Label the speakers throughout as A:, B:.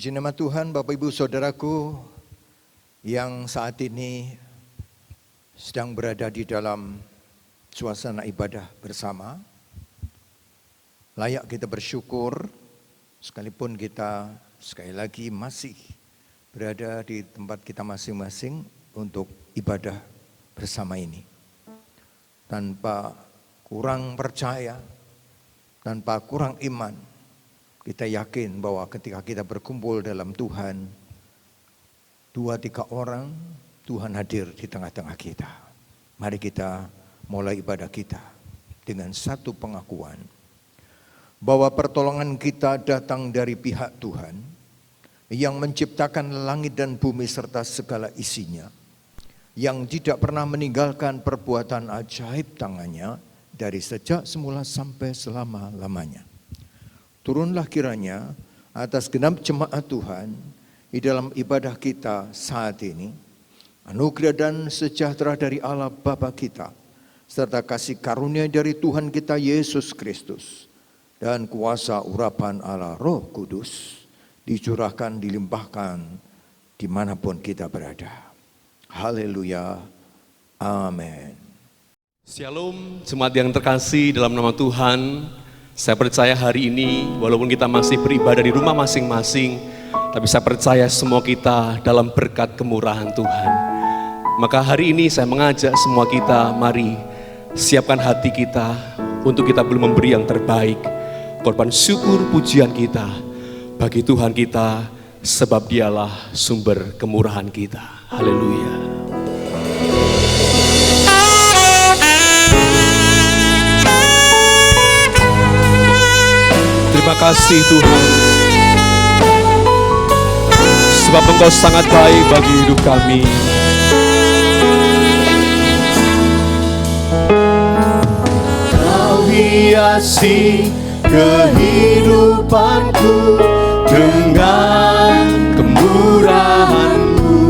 A: Puji nama Tuhan, Bapak Ibu Saudaraku yang saat ini sedang berada di dalam suasana ibadah bersama. Layak kita bersyukur sekalipun kita sekali lagi masih berada di tempat kita masing-masing untuk ibadah bersama ini. Tanpa kurang percaya, tanpa kurang iman, kita yakin bahwa ketika kita berkumpul dalam Tuhan, 2-3 orang, Tuhan hadir di tengah-tengah kita. Mari kita mulai ibadah kita dengan satu pengakuan bahwa pertolongan kita datang dari pihak Tuhan yang menciptakan langit dan bumi serta segala isinya, yang tidak pernah meninggalkan perbuatan ajaib tangannya dari sejak semula sampai selama-lamanya. Turunlah kiranya atas genap jemaat Tuhan di dalam ibadah kita saat ini, anugerah dan sejahtera dari Allah Bapa kita, serta kasih karunia dari Tuhan kita Yesus Kristus, dan kuasa urapan Allah Roh Kudus dicurahkan, dilimpahkan dimanapun kita berada. Haleluya, amin.
B: Shalom, jemaat yang terkasih dalam nama Tuhan. Saya percaya hari ini walaupun kita masih beribadah di rumah masing-masing, tapi saya percaya semua kita dalam berkat kemurahan Tuhan. Maka hari ini saya mengajak semua kita, mari siapkan hati kita untuk kita belum memberi yang terbaik. Korban syukur pujian kita bagi Tuhan kita, sebab Dialah sumber kemurahan kita. Haleluya. Terima kasih Tuhan, sebab Engkau sangat baik bagi hidup kami.
C: Kau hiasi kehidupanku dengan kemurahan-Mu.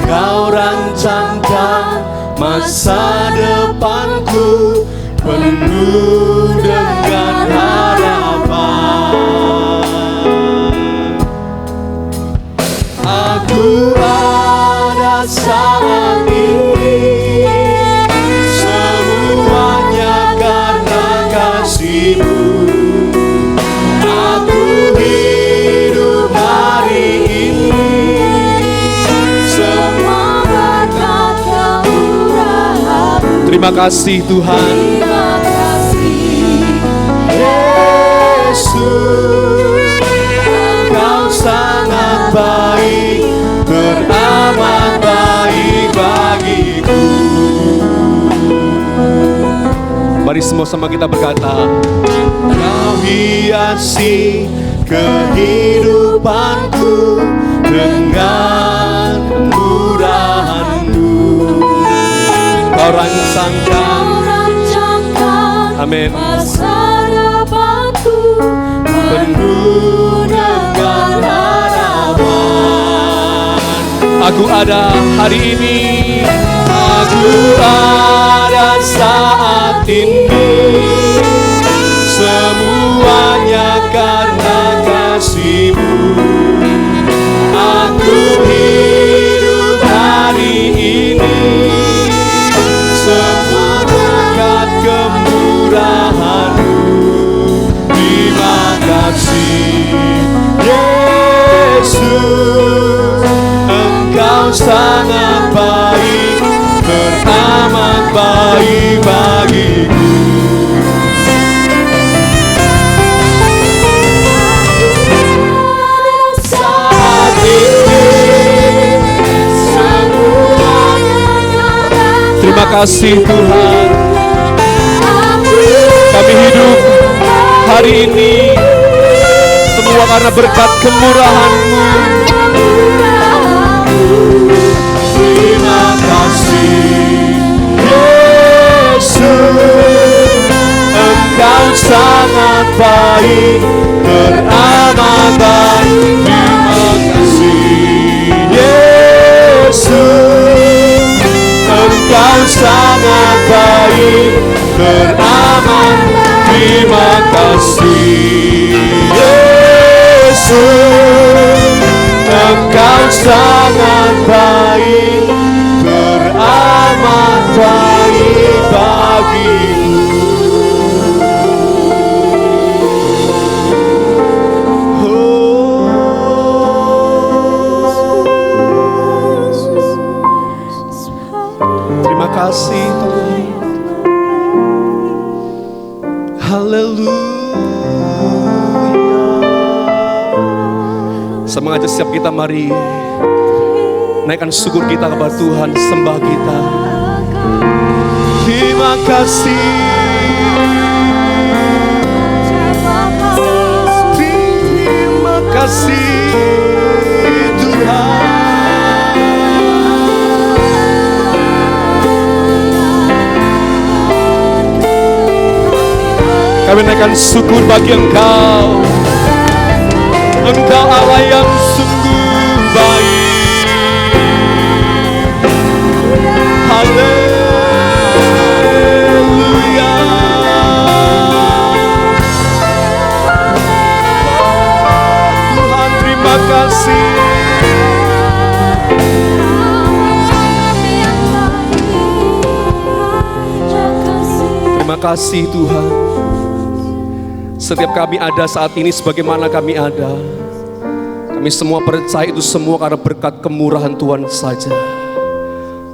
C: Kau rancangkan masa depanku penuh dengan harapan. Aku ada saat ini, semuanya karena kasih-Mu. Aku hidup hari ini, semua berkat kemurahan-Mu.
B: Terima kasih Tuhan.
C: Yesus, Engkau sangat baik, teramat baik bagiku.
B: Mari semua sama kita berkata,
C: Kau hiasi kehidupanku dengan kemurahan-Mu.
B: Kau rancangkan, amin,
C: penuh dengan harapan.
B: aku ada hari ini,
C: Aku ada saat ini, semuanya karena kasih-Mu. Aku hidup hari ini, semua berkat kemurahan-Mu. Terima kasih Yesus, Engkau sangat baik, teramat baik bagiku. Saat ini semuanya
B: terima kasih Tuhan. Kami hidup hari ini semua karena berkat kemurahan-Mu.
C: Terima kasih Yesus, Engkau sangat baik, teramat baik. Terima kasih Yesus, Engkau sangat baik, teramat. Terima kasih Yesus. Engkau sangat baik, teramat baik bagiku.
B: Terima kasih Tuhan. Haleluya. Saya mengajak setiap kita, mari naikkan syukur kita kepada Tuhan, sembah kita.
C: Terima kasih, terima kasih Tuhan.
B: Kami naikkan syukur bagi Engkau.
C: Engkau Allah yang sungguh baik. Haleluya. Tuhan, terima kasih.
B: Terima kasih Tuhan. Setiap kami ada saat ini sebagaimana kami ada, kami semua percaya itu semua karena berkat kemurahan Tuhan saja.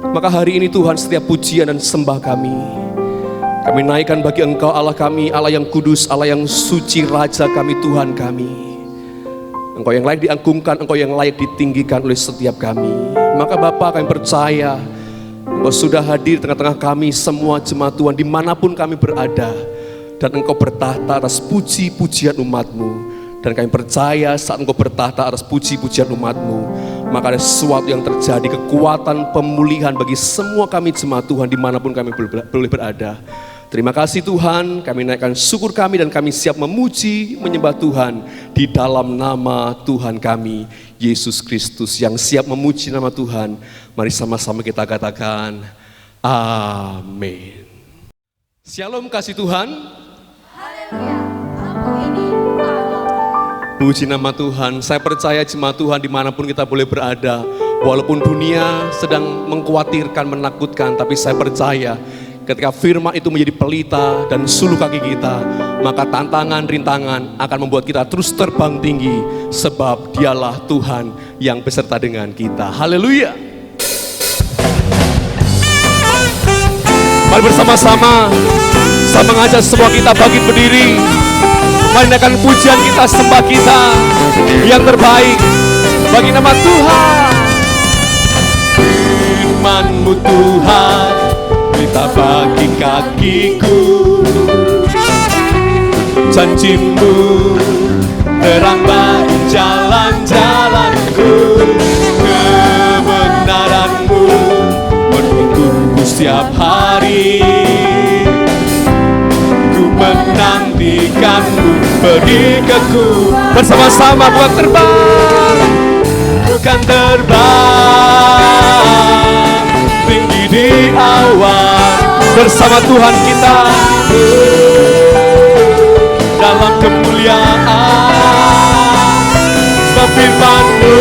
B: Maka hari ini Tuhan, setiap pujian dan sembah kami naikkan bagi Engkau Allah kami, Allah yang kudus, Allah yang suci, Raja kami, Tuhan kami. Engkau yang layak diagungkan, Engkau yang layak ditinggikan oleh setiap kami. Maka Bapa, kami percaya Engkau sudah hadir tengah-tengah kami semua jemaat Tuhan dimanapun kami berada. Dan Engkau bertahta atas puji-pujian umat-Mu. Dan kami percaya saat Engkau bertahta atas puji-pujian umat-Mu, maka ada sesuatu yang terjadi, kekuatan pemulihan bagi semua kami jemaat Tuhan dimanapun kami boleh berada. Terima kasih Tuhan, kami naikkan syukur kami dan kami siap memuji, menyembah Tuhan di dalam nama Tuhan kami, Yesus Kristus, yang siap memuji nama Tuhan. Mari sama-sama kita katakan, amin. Shalom kasih Tuhan. Puji nama Tuhan. Saya percaya jemaat Tuhan dimanapun kita boleh berada, walaupun dunia sedang mengkhawatirkan, menakutkan, tapi saya percaya ketika firman itu menjadi pelita dan suluh kaki kita, maka tantangan, rintangan akan membuat kita terus terbang tinggi, sebab dialah Tuhan yang beserta dengan kita. Haleluya. Mari bersama-sama saya mengajak semua kita bangkit berdiri. Mari naikkan pujian kita, sembah kita yang terbaik bagi nama Tuhan.
C: Firman-Mu Tuhan, berita bagi kakiku. Janji-Mu terang bagi jalan-jalanku. Kebenaran-Mu menuntunku setiap hari. Menantikan-Mu, beri kekuatan.
B: Bersama-sama bukan terbang,
C: bukan terbang tinggi di awan.
B: bersama Tuhan kita
C: dalam kemuliaan. Sebab firman-Mu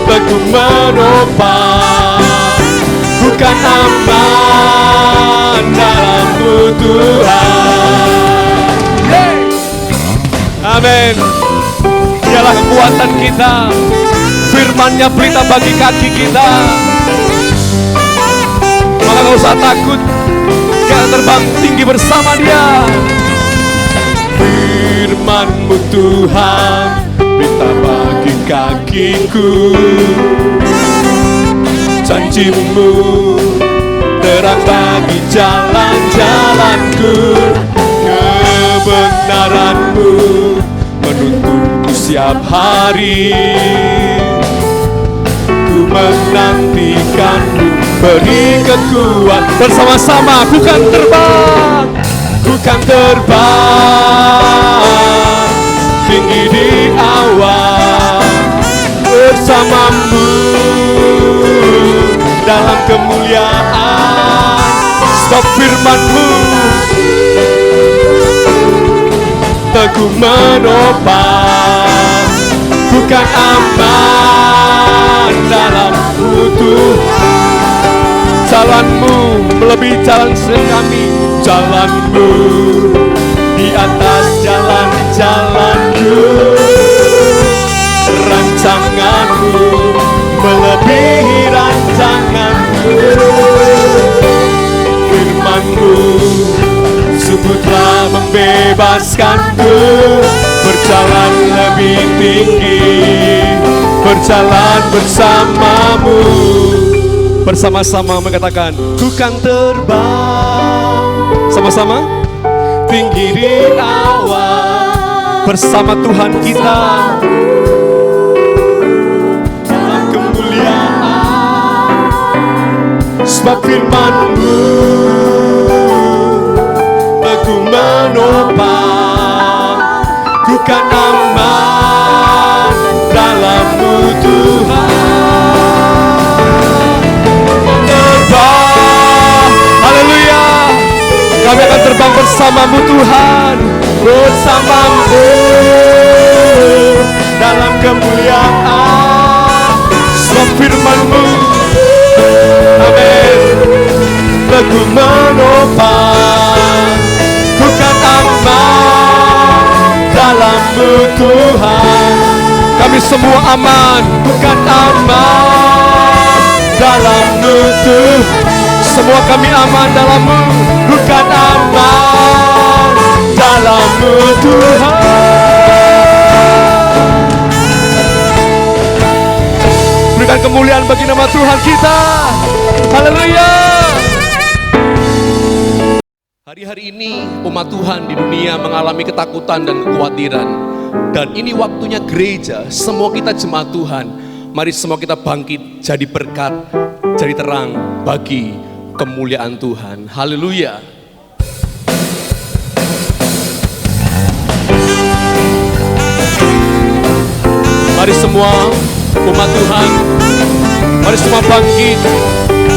C: teguh menopang, bukan aman dalam-Mu Tuhan.
B: hey. Amin. Dialah kekuatan kita, firman-Nya pelita bagi kaki kita. Maka gak usah takut, kita terbang tinggi bersama Dia.
C: Firman-Mu Tuhan, pelita bagi kakiku. Janji-Mu terang bagi jalan-jalanku. Kebenaran-Mu menuntunku setiap hari. Ku menantikan-Mu, beri kekuatan.
B: Bersama-sama bukan terbang,
C: Bukan terbang tinggi di awan. Bersama-Mu dalam kemuliaan. Sebab firman-Mu teguh menopang. Bukan aman dalam Tuhan. Jalanmu melebihi jalan kami, jalanmu di atas jalan-jalanku, rancanganmu melebihi rancanganku. Firman-Mu sungguh telah membebaskanku, berjalan lebih tinggi, berjalan bersamamu. Bersama-sama mengatakan, ku kan terbang. Sama-sama, tinggi di awan, bersama Tuhan kita dalam kemuliaan. Sebab firman-Mu teguh menopang. Ku kan aman dalam-Mu Tuhan. Haleluya, kami akan terbang bersama-Mu Tuhan, bersama-Mu dalam kemuliaan. Sebab firman-Mu, amin, teguh menopang. Ku kan aman dalam-Mu Tuhan. Kami semua aman, ku kan aman dalam-Mu Tuhan. Semua kami aman dalam-Mu, bukan aman dalam-Mu Tuhan. Berikan kemuliaan bagi nama Tuhan kita. Haleluya. Hari-hari ini umat Tuhan di dunia mengalami ketakutan dan kekhawatiran. Dan ini waktunya gereja, semua kita jemaat Tuhan. Mari semua kita bangkit jadi berkat, jadi terang bagi kemuliaan Tuhan. Haleluya. Mari semua umat Tuhan, mari semua bangkit,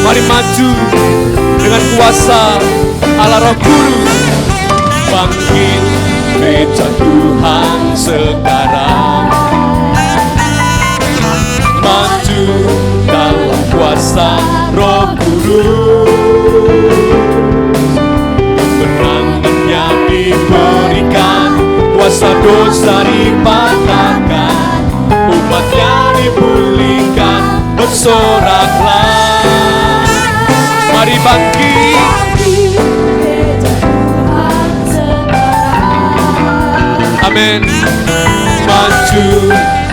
C: mari maju dengan kuasa Allah Roh Kudus. Bangkit gereja Tuhan sekarang, maju dalam kuasa Roh Kudus. Kemenangannya diberikan, kuasa dosa dipatahkan, umatnya dipulihkan, bersoraklah. Mari bangkit, amin. Maju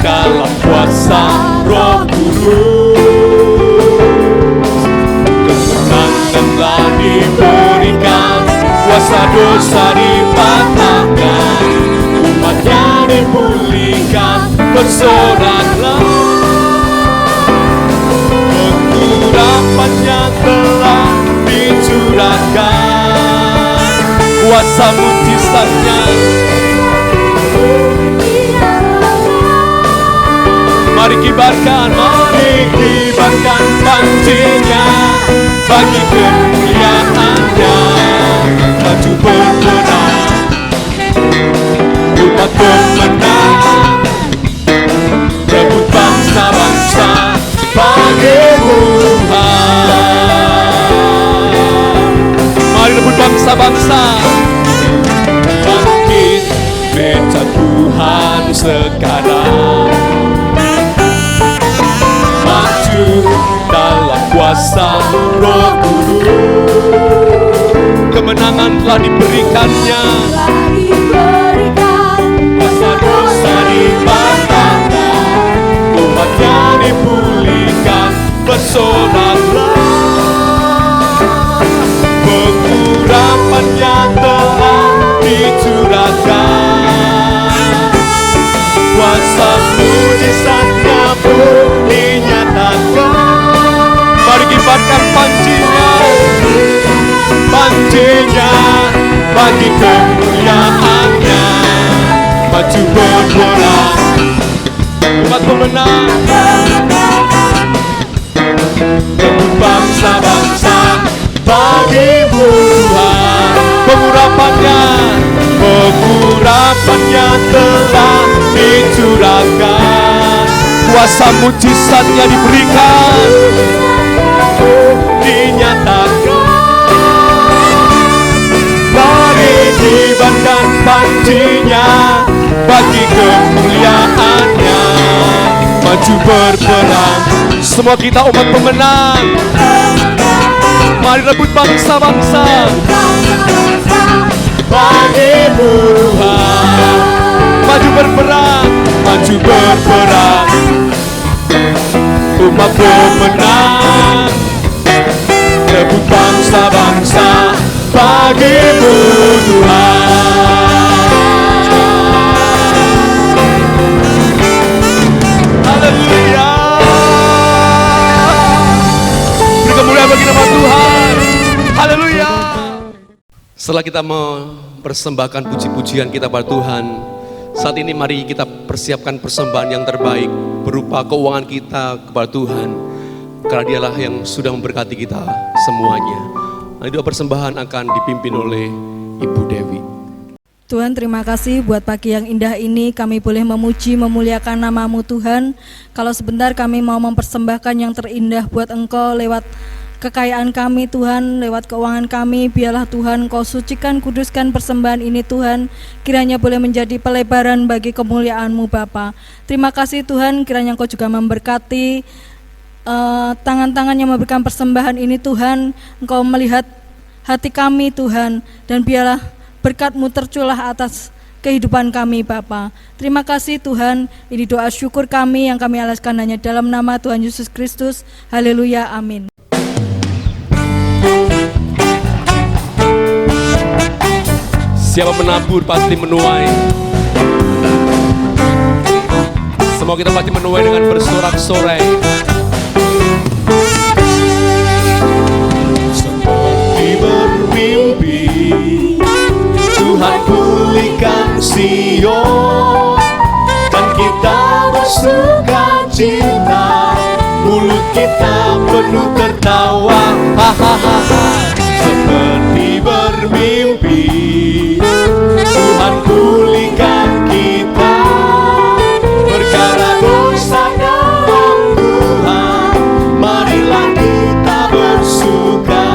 C: dalam kuasa Roh Kudus. Kemenanganlah diberikan, kuasa dosa dipatahkan, umatnya dipulihkan, bersoraklah. Pengurapannya telah dicurahkan, kuasa mujizatnya. Mari kibarkan pancinya bagi kemuliaannya. Maju berperang, umat pemenang, rebut bangsa-bangsa bagi Tuhan. Mari rebut bangsa-bangsa, bangkit gereja Tuhan sekarang, maju dalam kuasa Roh Kudus. Kemenangan telah diberikannya, kuasa dosa dipatahkan, umatnya dipulihkan, bersoraklah. Pengurapannya telah dicurahkan, kuasa mujizatnya pun dinyatakan. Mari kibarkan pancinya bagi kemuliaannya. Maju berperang, umat pemenang, rebut bangsa-bangsa bagi Tuhan. Pengurapannya telah dicurahkan, kuasa mujizatnya diberikan, dinyatakan. Mari kibarkan pancinya bagi kemuliaannya, maju berperang, semua kita umat pemenang. Mari rebut bangsa-bangsa bagimu Tuhan, maju berperang, maju berperang, umat pemenang, rebut bangsa-bangsa bagimu Tuhan. Haleluya. Beri kemuliaan bagi nama Tuhan. Haleluya. Setelah kita mempersembahkan puji-pujian kita pada Tuhan, saat ini mari kita persiapkan persembahan yang terbaik berupa keuangan kita kepada Tuhan, karena Dialah yang sudah memberkati kita semuanya. Nah, doa persembahan akan dipimpin oleh Ibu Dewi.
D: Tuhan, terima kasih buat pagi yang indah ini, kami boleh memuji, memuliakan nama-Mu Tuhan. Kalau sebentar kami mau mempersembahkan yang terindah buat Engkau lewat kekayaan kami Tuhan, lewat keuangan kami, biarlah Tuhan Kau sucikan, kuduskan persembahan ini Tuhan, kiranya boleh menjadi pelebaran bagi kemuliaan-Mu Bapa. Terima kasih Tuhan, kiranya Engkau juga memberkati tangan-tangan yang memberikan persembahan ini Tuhan. Engkau melihat hati kami Tuhan, dan biarlah berkat-Mu tercurah atas kehidupan kami Bapa. Terima kasih Tuhan, ini doa syukur kami yang kami alaskan hanya dalam nama Tuhan Yesus Kristus. Haleluya, amin.
C: Siapa menabur pasti menuai. Semua kita pasti menuai dengan bersorak-sorai. Seperti bermimpi, Tuhan pulihkan Sion, dan kita bersuka cita, mulut kita penuh tertawa. Seperti bermimpi, Tuhan pulihkan kita, perkara dosa dalam Tuhan, marilah kita bersuka.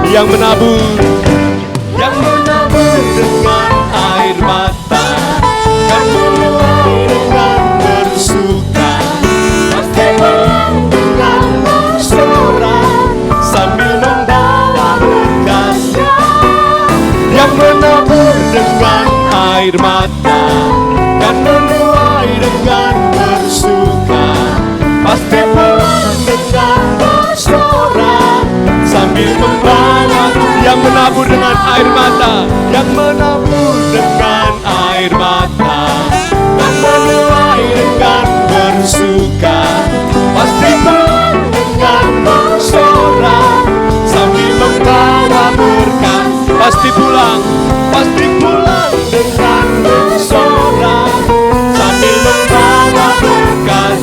C: Yang menabur dengan air mata, kan menuai dengan bersuka, pasti dengan bersorak sambil membawa berkasnya. Yang menabur dengan air mata, kan menuai dengan bersuka, pasti dengan bersorak sambil membawa. Yang menabur dengan air mata, yang menabur dengan air mata, dan menuai dengan bersuka, pasti dengan bersorak sambil membawa berkat. Pasti pulang dengan bersorak sambil membawa berkat.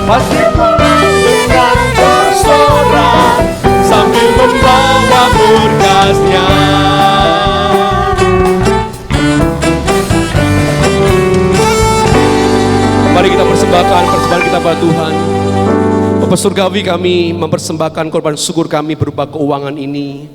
C: Pasti pulang dengan bersorak sambil membawa berkasnya. Mari kita persembahkan persembahan kita pada Tuhan. Bapa Surgawi, kami mempersembahkan korban syukur kami berupa keuangan ini.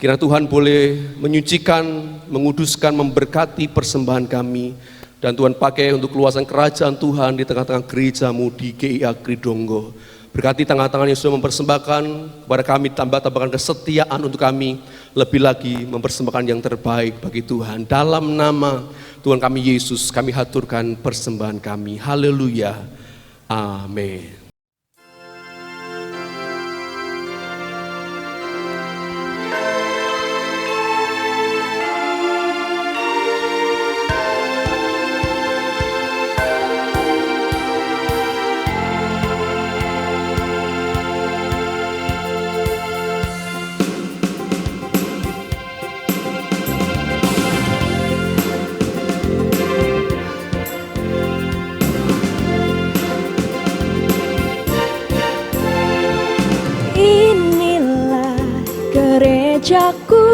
C: Kiranya Tuhan boleh menyucikan, menguduskan, memberkati persembahan kami. Dan Tuhan pakai untuk keluasan kerajaan Tuhan di tengah-tengah gereja-Mu di GIA Kridonggo. Berkati tangan-tangan yang sudah mempersembahkan kepada kami, tambah-tambahkan kesetiaan untuk kami, lebih lagi mempersembahkan yang terbaik bagi Tuhan. Dalam nama Tuhan kami Yesus, kami haturkan persembahan kami. Haleluya. Amin.
E: Gerejaku,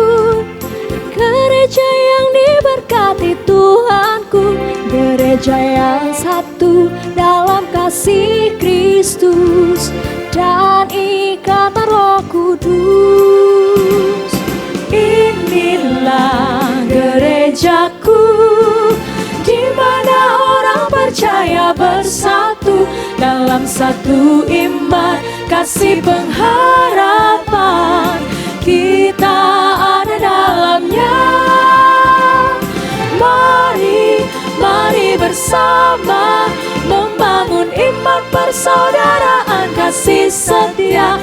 E: gereja yang diberkati diberkati Tuhanku, gereja yang satu dalam kasih Kristus dan ikatan Roh Kudus. Inilah gerejaku, di mana orang percaya bersatu dalam satu iman, kasih, pengharapan, kita ada dalamnya. Mari bersama membangun iman, persaudaraan, kasih setia.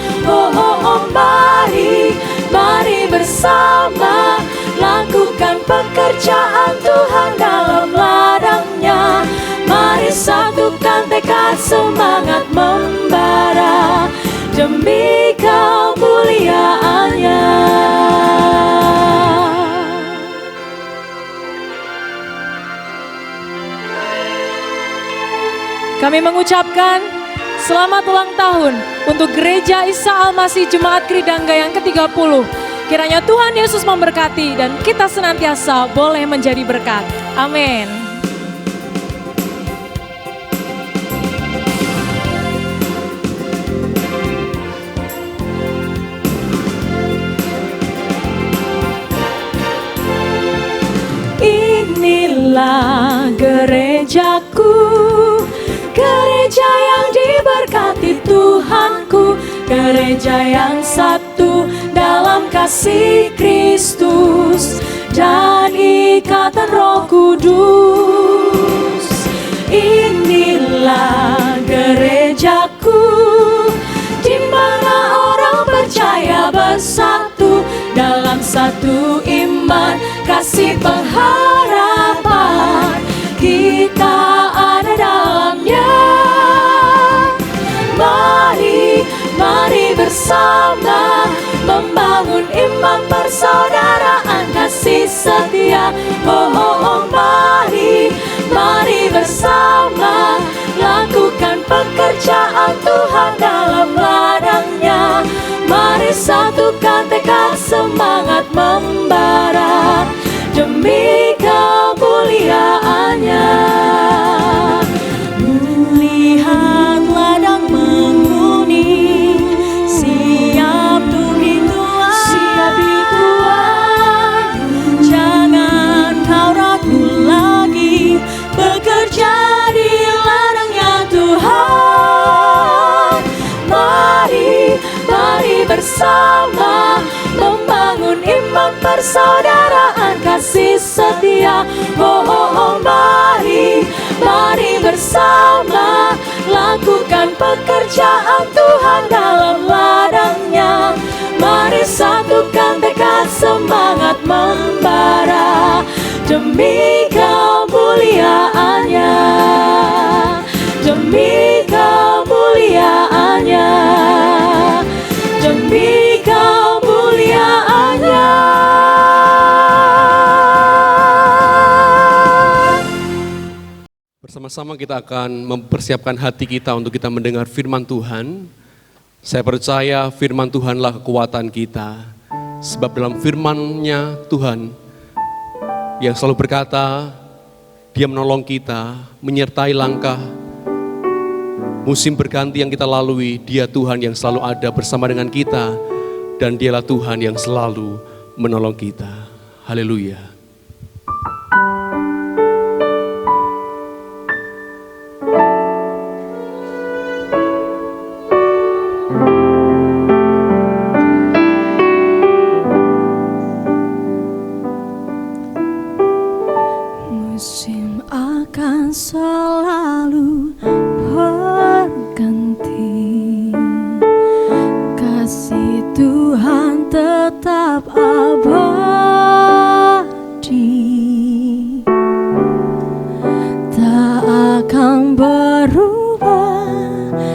E: Mari bersama lakukan pekerjaan Tuhan dalam ladangnya. Mari satukan tekad, semangat membara demi kemuliaannya. Kami mengucapkan selamat ulang tahun untuk Gereja Isa Al-Masih Jemaat Kridangga yang ke-30. Kiranya Tuhan Yesus memberkati dan kita senantiasa boleh menjadi berkat. Amin. Inilah gerejaku, gereja yang diberkati Tuhanku, gereja yang satu dalam kasih Kristus dan ikatan Roh Kudus. Inilah gerejaku, di mana orang percaya bersatu dalam satu iman, kasih, pengharapan, kita ada dalamnya. Mari bersama membangun iman, persaudaraan, kasih setia. Mari bersama lakukan pekerjaan Tuhan dalam ladangnya. Mari satukan tekad, semangat membara demi kemuliaannya. Lihat ladang menguning, siap dituai. Jangan kau ragu lagi, bekerja di ladangnya Tuhan. Mari bersama membangun iman, persaudaraan, kasih setia. Mari bersama lakukan pekerjaan Tuhan dalam ladangnya. Mari satukan tekad, semangat membara demi kemuliaannya, demi kemuliaannya, demi kemuliaannya.
B: Bersama-sama kita akan mempersiapkan hati kita untuk kita mendengar firman Tuhan. Saya percaya firman Tuhanlah kekuatan kita. Sebab dalam firman-Nya Tuhan yang selalu berkata, Dia menolong kita, menyertai langkah musim berganti yang kita lalui. Dia Tuhan yang selalu ada bersama dengan kita, dan Dialah Tuhan yang selalu menolong kita. Haleluya.
E: Musim akan selalu berganti, kasih Tuhan tetap abadi, tak akan berubah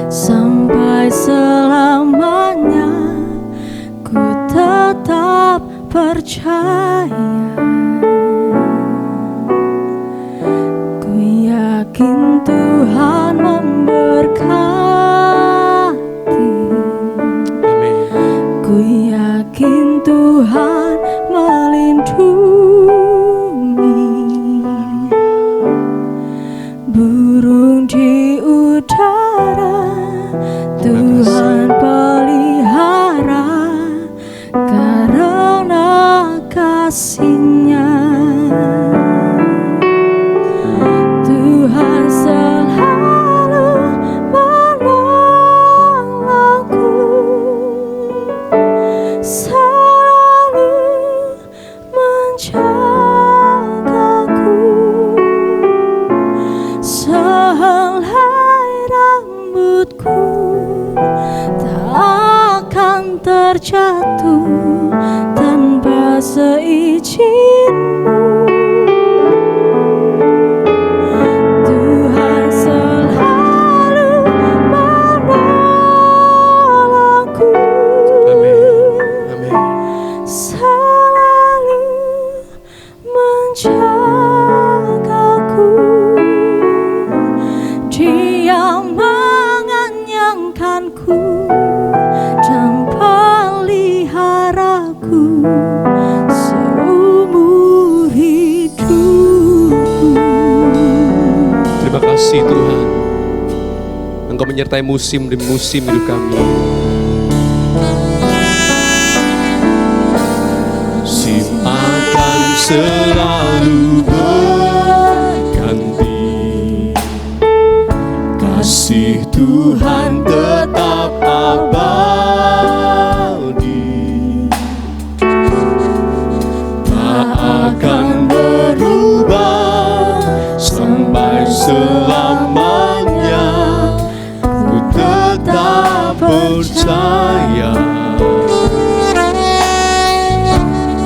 E: sampai selamanya. Ku tetap percaya, ku yakin Tuhan memberkati.
B: Amin.
E: Ku yakin Tuhan melindungi.
D: Tuhan pelihara karena kasih-Nya. Tuhan selalu menolongku, selalu menjagaku. Sehelai rambutku tak akan terjatuh tanpa seizin-Mu. Tuhan selalu menolongku, selalu menjagaku. Dia mengenyangkanku dan peliharaku seumur hidupku.
C: Terima kasih Tuhan, Engkau menyertai musim demi musim hidup kami. Musim akan selalu berganti, kasih Tuhan tetap abadi, tak akan berubah sampai selamanya. Ku tetap percaya,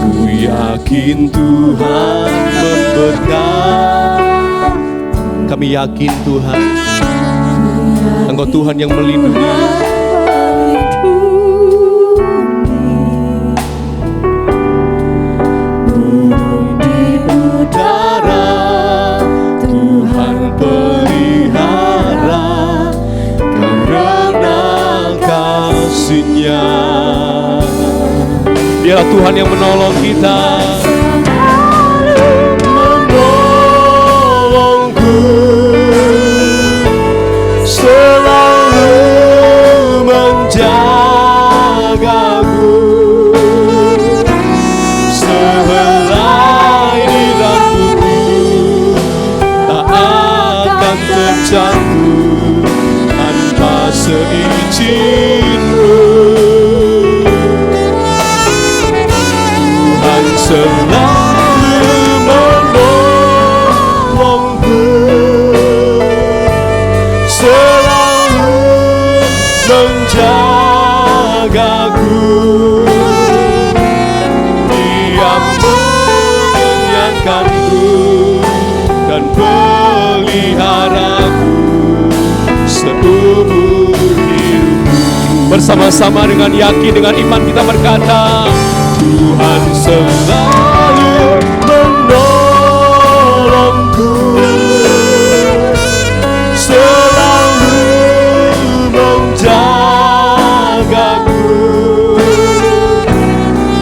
C: ku yakin Tuhan memberkati. Kami yakin Tuhan, Engkau Tuhan yang melindungi. Di udara Tuhan pelihara karena kasih-Nya. Dialah Tuhan yang menolong kita. Menolongku, selalu menjagaku. Sehelai di rambutku tak akan terjatuh tanpa seizin-Mu. Tuhan selalu menolongku, selalu menjagaku. Dia mengenyangkanku dan peliharaku seumur hidupku. Bersama-sama dengan yakin, dengan iman kita berkata, Tuhan selalu menolongku, selalu menjagaku.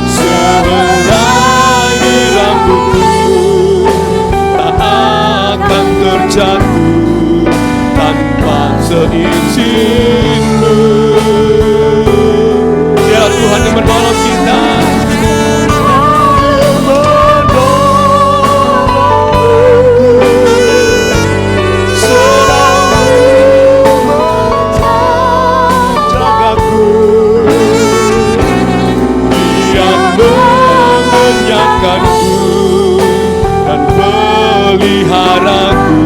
C: Sehelai di rambutku tak akan terjatuh tanpa seizin-Mu. Dialah Tuhan yang menolong kita. Dan peliharaku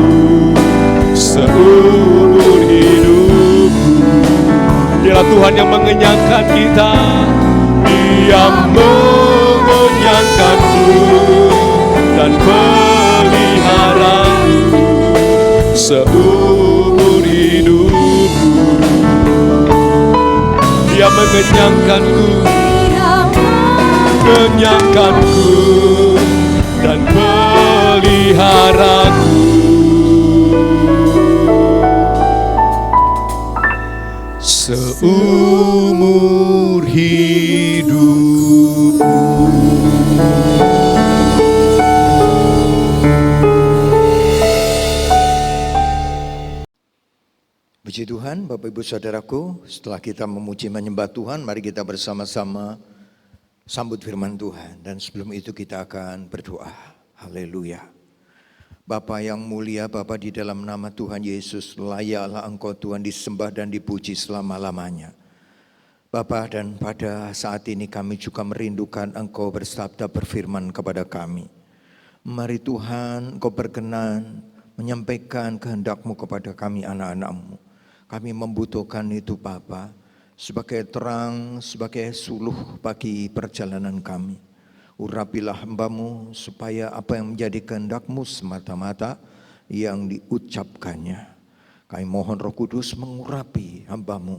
C: seumur hidupku. Dialah Tuhan yang mengenyangkan kita. Dia mengenyangkanku dan peliharaku seumur hidupku. Dia mengenyangkanku, kenyangkanku dan peliharaku seumur hidupku.
A: Puji Tuhan, Bapak Ibu Saudaraku, setelah kita memuji menyembah Tuhan, mari kita bersama-sama sambut firman Tuhan. Dan sebelum itu kita akan berdoa. Haleluya. Bapa yang mulia, Bapa, di dalam nama Tuhan Yesus, layaklah Engkau Tuhan disembah dan dipuji selama-lamanya. Bapa, dan pada saat ini kami juga merindukan Engkau bersabda berfirman kepada kami. Mari Tuhan, Engkau berkenan menyampaikan kehendak-Mu kepada kami anak-anak-Mu. Kami membutuhkan itu Bapa, sebagai terang, sebagai suluh bagi perjalanan kami. Urapilah hamba-Mu supaya apa yang menjadi kehendak-Mu semata-mata yang diucapkannya. Kami mohon Roh Kudus mengurapi hamba-Mu.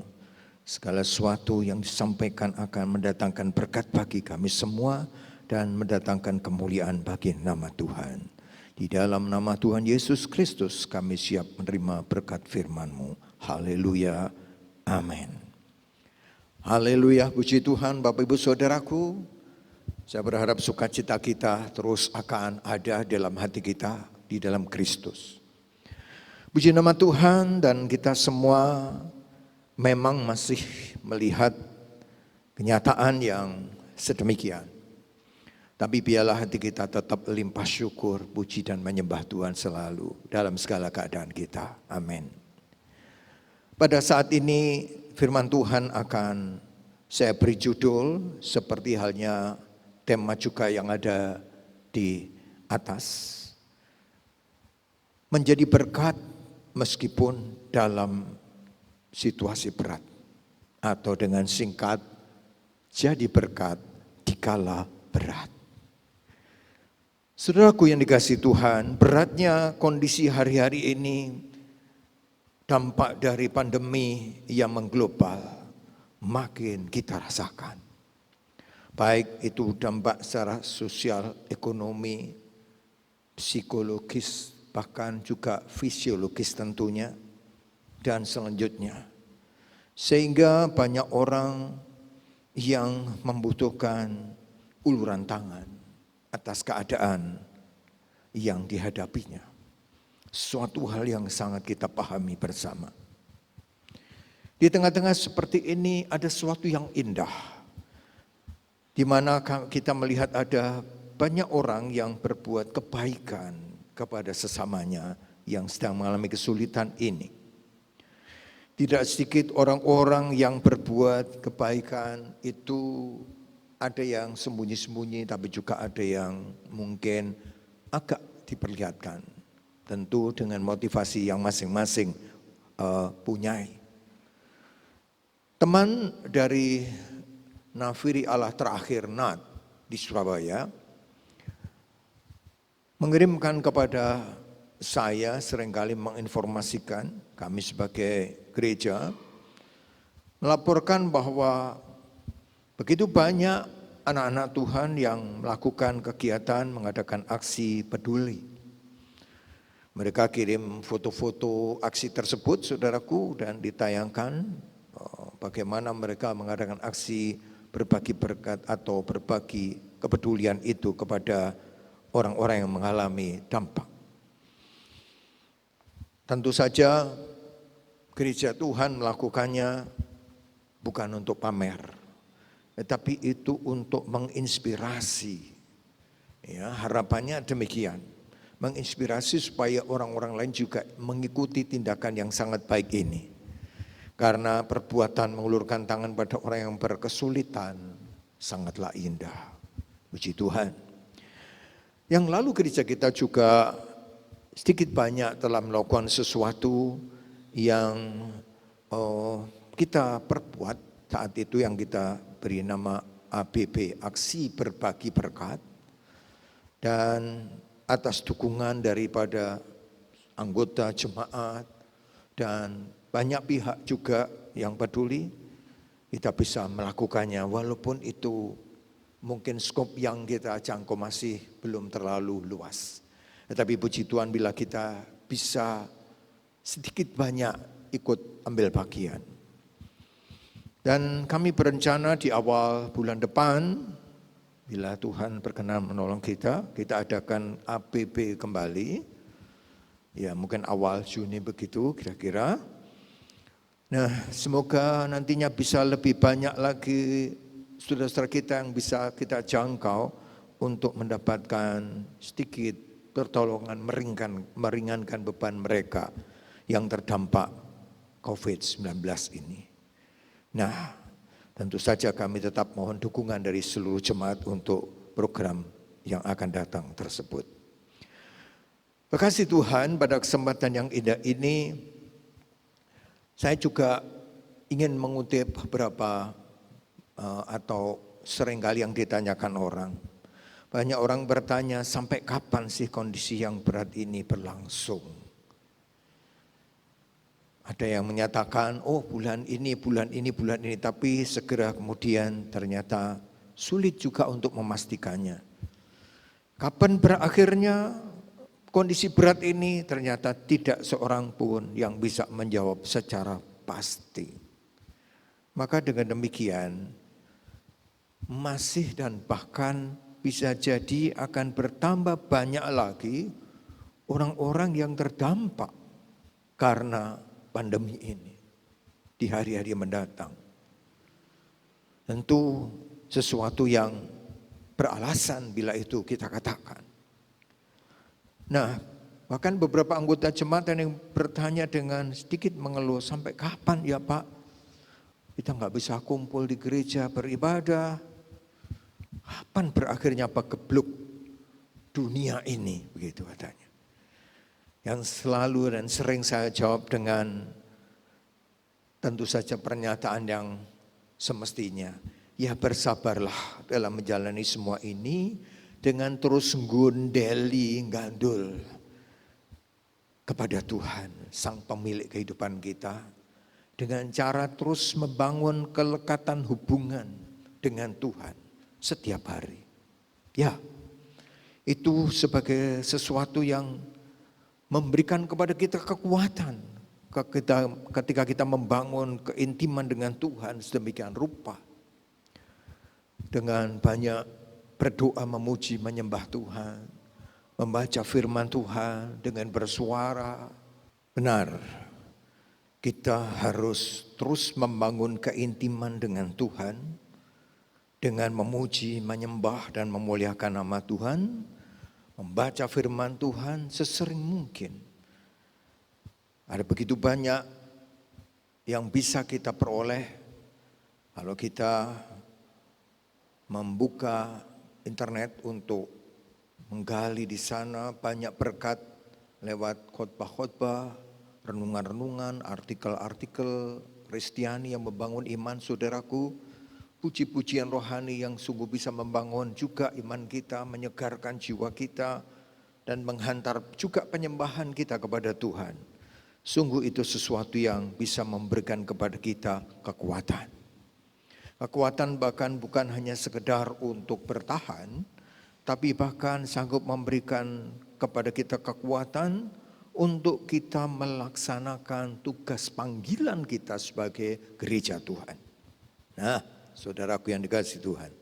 A: Segala sesuatu yang disampaikan akan mendatangkan berkat bagi kami semua dan mendatangkan kemuliaan bagi nama Tuhan. Di dalam nama Tuhan Yesus Kristus kami siap menerima berkat firman-Mu. Haleluya, amin. Haleluya, puji Tuhan. Bapak Ibu Saudaraku, saya berharap sukacita kita terus akan ada dalam hati kita di dalam Kristus. Puji nama Tuhan, dan kita semua memang masih melihat kenyataan yang sedemikian. Tapi biarlah hati kita tetap limpah syukur, puji dan menyembah Tuhan selalu dalam segala keadaan kita. Amin. Pada saat ini firman Tuhan akan saya beri judul seperti halnya tema juga yang ada di atas. Menjadi berkat meskipun dalam situasi berat. Atau dengan singkat, jadi berkat dikala berat. Saudaraku yang dikasihi Tuhan, beratnya kondisi hari-hari ini dampak dari pandemi yang mengglobal makin kita rasakan. Baik itu dampak secara sosial, ekonomi, psikologis, bahkan juga fisiologis tentunya, dan selanjutnya. Sehingga banyak orang yang membutuhkan uluran tangan atas keadaan yang dihadapinya. Suatu hal yang sangat kita pahami bersama. Di tengah-tengah seperti ini ada sesuatu yang indah, di mana kita melihat ada banyak orang yang berbuat kebaikan kepada sesamanya yang sedang mengalami kesulitan ini. Tidak sedikit orang-orang yang berbuat kebaikan itu ada yang sembunyi-sembunyi, tapi juga ada yang mungkin agak diperlihatkan. Tentu dengan motivasi yang masing-masing punyai. Teman dari Nafiri Allah Terakhir Nat di Surabaya mengirimkan kepada saya, seringkali menginformasikan kami sebagai gereja, melaporkan bahwa begitu banyak anak-anak Tuhan yang melakukan kegiatan mengadakan aksi peduli. Mereka kirim foto-foto aksi tersebut, saudaraku, dan ditayangkan bagaimana mereka mengadakan aksi berbagi berkat atau berbagi kepedulian itu kepada orang-orang yang mengalami dampak. Tentu saja gereja Tuhan melakukannya bukan untuk pamer, tetapi itu untuk menginspirasi. Ya, harapannya demikian. Menginspirasi supaya orang-orang lain juga mengikuti tindakan yang sangat baik ini. Karena perbuatan mengulurkan tangan pada orang yang berkesulitan sangatlah indah. Puji Tuhan. Yang lalu gereja kita juga sedikit banyak telah melakukan sesuatu yang kita perbuat saat itu, yang kita beri nama ABB, Aksi Berbagi Berkat. Dan atas dukungan daripada anggota jemaat dan banyak pihak juga yang peduli, kita bisa melakukannya walaupun itu mungkin skop yang kita jangkau masih belum terlalu luas. Tetapi puji Tuhan bila kita bisa sedikit banyak ikut ambil bagian. Dan kami berencana di awal bulan depan, bila Tuhan berkenan menolong kita adakan ABB kembali. Ya mungkin awal Juni begitu kira-kira. Nah, semoga nantinya bisa lebih banyak lagi saudara-saudara kita yang bisa kita jangkau untuk mendapatkan sedikit pertolongan meringankan beban mereka yang terdampak COVID-19 ini. Nah, tentu saja kami tetap mohon dukungan dari seluruh jemaat untuk program yang akan datang tersebut. Terkasih Tuhan, pada kesempatan yang indah ini, saya juga ingin mengutip beberapa atau seringkali yang ditanyakan orang. Banyak orang bertanya, sampai kapan sih kondisi yang berat ini berlangsung? Ada yang menyatakan, oh bulan ini, tapi segera kemudian ternyata sulit juga untuk memastikannya. Kapan berakhirnya kondisi berat ini? Ternyata tidak seorang pun yang bisa menjawab secara pasti. Maka dengan demikian, masih dan bahkan bisa jadi akan bertambah banyak lagi orang-orang yang terdampak karena pandemi ini di hari-hari mendatang. Tentu sesuatu yang beralasan bila itu kita katakan. Nah, bahkan beberapa anggota jemaat yang bertanya dengan sedikit mengeluh, sampai kapan ya Pak? Kita nggak bisa kumpul di gereja beribadah. Kapan berakhirnya pagebluk dunia ini? Begitu katanya. Yang selalu dan sering saya jawab dengan tentu saja pernyataan yang semestinya. Ya bersabarlah dalam menjalani semua ini dengan terus gundeli gandul kepada Tuhan, Sang Pemilik kehidupan kita. Dengan cara terus membangun kelekatan hubungan dengan Tuhan setiap hari. Ya, itu sebagai sesuatu yang memberikan kepada kita kekuatan ketika kita membangun keintiman dengan Tuhan sedemikian rupa. Dengan banyak berdoa, memuji, menyembah Tuhan, membaca firman Tuhan dengan bersuara. Benar, kita harus terus membangun keintiman dengan Tuhan, dengan memuji, menyembah dan memuliakan nama Tuhan, membaca firman Tuhan sesering mungkin. Ada begitu banyak yang bisa kita peroleh kalau kita membuka internet untuk menggali di sana banyak berkat lewat khotbah-khotbah, renungan-renungan, artikel-artikel Kristiani yang membangun iman saudaraku, puji-pujian rohani yang sungguh bisa membangun juga iman kita, menyegarkan jiwa kita, dan menghantar juga penyembahan kita kepada Tuhan. Sungguh itu sesuatu yang bisa memberikan kepada kita kekuatan. Kekuatan bahkan bukan hanya sekedar untuk bertahan, tapi bahkan sanggup memberikan kepada kita kekuatan untuk kita melaksanakan tugas panggilan kita sebagai gereja Tuhan. Nah, saudaraku yang dikasihi Tuhan,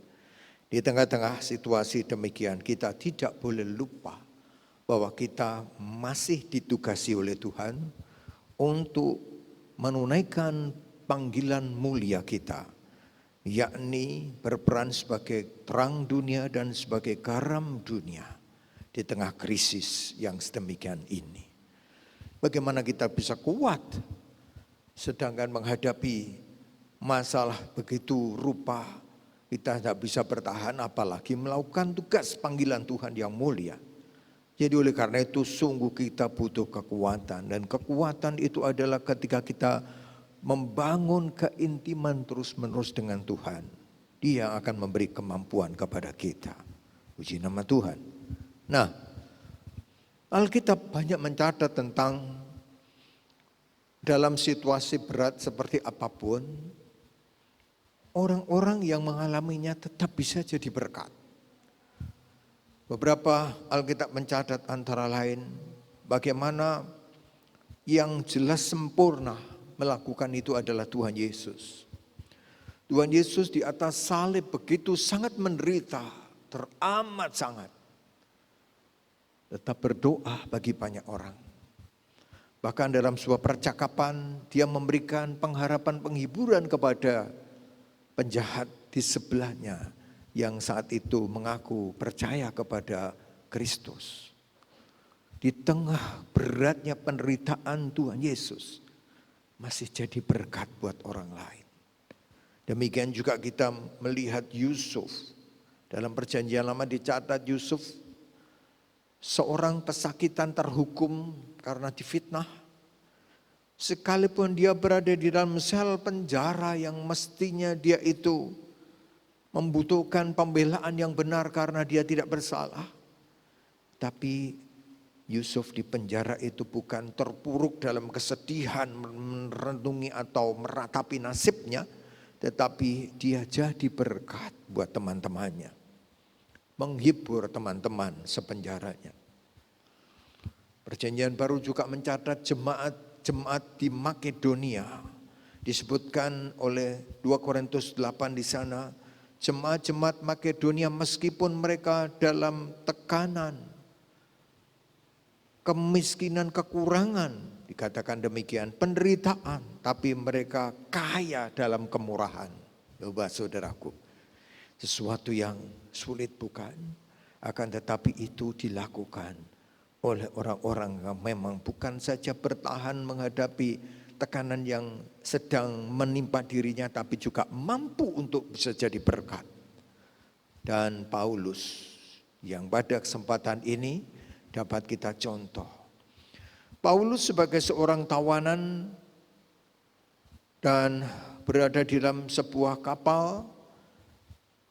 A: di tengah-tengah situasi demikian kita tidak boleh lupa bahwa kita masih ditugasi oleh Tuhan untuk menunaikan panggilan mulia kita, yakni berperan sebagai terang dunia dan sebagai garam dunia di tengah krisis yang sedemikian ini. Bagaimana kita bisa kuat sedangkan menghadapi masalah begitu rupa, kita tidak bisa bertahan apalagi melakukan tugas panggilan Tuhan yang mulia. Jadi oleh karena itu sungguh kita butuh kekuatan, dan kekuatan itu adalah ketika kita membangun keintiman terus-menerus dengan Tuhan. Dia akan memberi kemampuan kepada kita. Puji nama Tuhan. Nah, Alkitab banyak mencatat tentang dalam situasi berat seperti apapun, orang-orang yang mengalaminya tetap bisa jadi berkat. Beberapa Alkitab mencatat antara lain bagaimana yang jelas sempurna melakukan itu adalah Tuhan Yesus. Tuhan Yesus di atas salib begitu sangat menderita, teramat sangat. Tetap berdoa bagi banyak orang. Bahkan dalam sebuah percakapan dia memberikan pengharapan penghiburan kepada penjahat di sebelahnya yang saat itu mengaku percaya kepada Kristus. Di tengah beratnya penderitaan Tuhan Yesus masih jadi berkat buat orang lain. Demikian juga kita melihat Yusuf. Dalam perjanjian lama dicatat Yusuf seorang pesakitan terhukum karena difitnah. Sekalipun dia berada di dalam sel penjara yang mestinya dia itu membutuhkan pembelaan yang benar karena dia tidak bersalah. Tapi Yusuf di penjara itu bukan terpuruk dalam kesedihan merenungi atau meratapi nasibnya, tetapi dia jadi berkat buat teman-temannya, menghibur teman-teman sepenjaranya. Perjanjian Baru juga mencatat jemaat di Makedonia, disebutkan oleh 2 Korintus 8 di sana, jemaat-jemaat Makedonia meskipun mereka dalam tekanan, kemiskinan, kekurangan, dikatakan demikian, penderitaan, tapi mereka kaya dalam kemurahan. Coba saudaraku, sesuatu yang sulit bukan? Akan tetapi itu dilakukan oleh orang-orang yang memang bukan saja bertahan menghadapi tekanan yang sedang menimpa dirinya, tapi juga mampu untuk bisa jadi berkat. Dan Paulus yang pada kesempatan ini dapat kita contoh. Paulus sebagai seorang tawanan dan berada di dalam sebuah kapal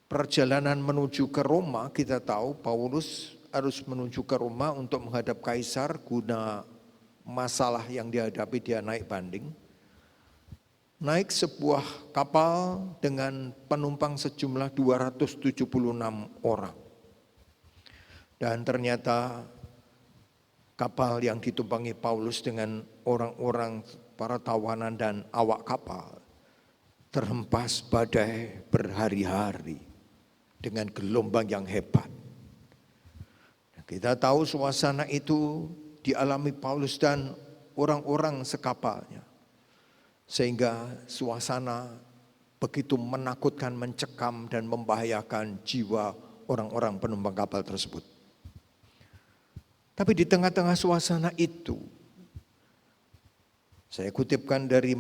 A: perjalanan menuju ke Roma. Kita tahu Paulus harus menuju ke Roma untuk menghadap kaisar guna masalah yang dihadapi, dia naik banding. Naik sebuah kapal dengan penumpang sejumlah 276 orang. Dan ternyata kapal yang ditumpangi Paulus dengan orang-orang para tawanan dan awak kapal terhempas badai berhari-hari dengan gelombang yang hebat. Kita tahu suasana itu dialami Paulus dan orang-orang sekapalnya. Sehingga suasana begitu menakutkan, mencekam dan membahayakan jiwa orang-orang penumpang kapal tersebut. Tapi di tengah-tengah suasana itu, saya kutipkan dari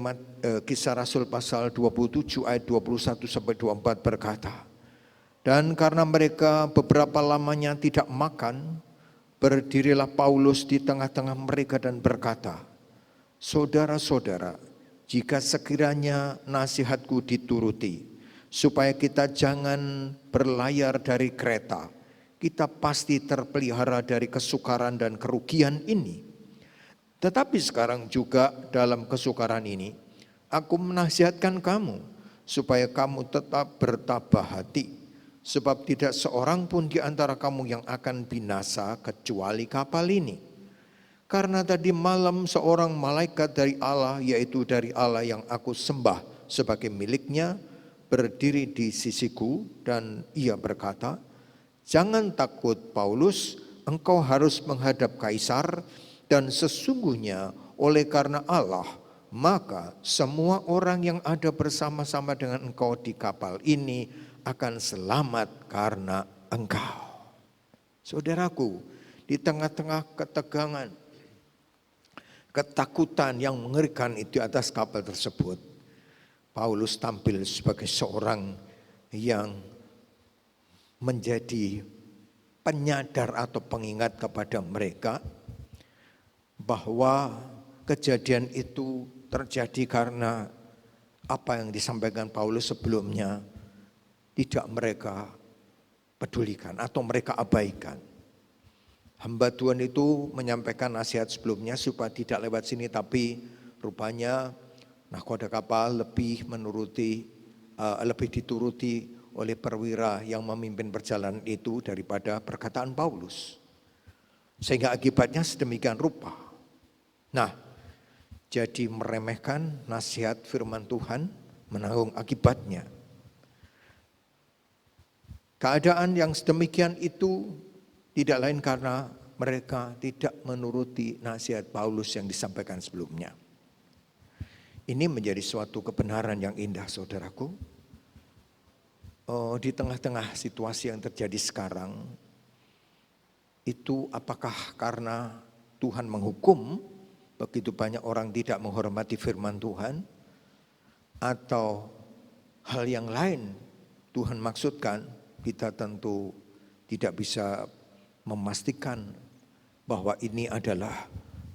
A: Kisah Rasul pasal 27 ayat 21 sampai 24 berkata, dan karena mereka beberapa lamanya tidak makan, berdirilah Paulus di tengah-tengah mereka dan berkata, saudara-saudara, jika sekiranya nasihatku dituruti, supaya kita jangan berlayar dari kereta, kita pasti terpelihara dari kesukaran dan kerugian ini. Tetapi sekarang juga dalam kesukaran ini, aku menasihatkan kamu, supaya kamu tetap bertabah hati. Sebab tidak seorang pun di antara kamu yang akan binasa kecuali kapal ini. Karena tadi malam seorang malaikat dari Allah, yaitu dari Allah yang aku sembah sebagai miliknya, berdiri di sisiku dan ia berkata, jangan takut Paulus, engkau harus menghadap kaisar, dan sesungguhnya oleh karena Allah, maka semua orang yang ada bersama-sama dengan engkau di kapal ini akan selamat karena engkau. Saudaraku, di tengah-tengah ketegangan, ketakutan yang mengerikan itu atas kapal tersebut, Paulus tampil sebagai seorang yang menjadi penyadar atau pengingat kepada mereka bahwa kejadian itu terjadi karena apa yang disampaikan Paulus sebelumnya tidak mereka pedulikan atau mereka abaikan. Hamba Tuhan itu menyampaikan nasihat sebelumnya supaya tidak lewat sini, tapi rupanya nahkoda kapal lebih dituruti oleh perwira yang memimpin perjalanan itu daripada perkataan Paulus. Sehingga akibatnya sedemikian rupa. Nah, jadi meremehkan nasihat firman Tuhan, menanggung akibatnya. Keadaan yang sedemikian itu tidak lain karena mereka tidak menuruti nasihat Paulus yang disampaikan sebelumnya. Ini menjadi suatu kebenaran yang indah, saudaraku. Di tengah-tengah situasi yang terjadi sekarang, itu apakah karena Tuhan menghukum begitu banyak orang tidak menghormati firman Tuhan, atau hal yang lain Tuhan maksudkan? Kita tentu tidak bisa memastikan bahwa ini adalah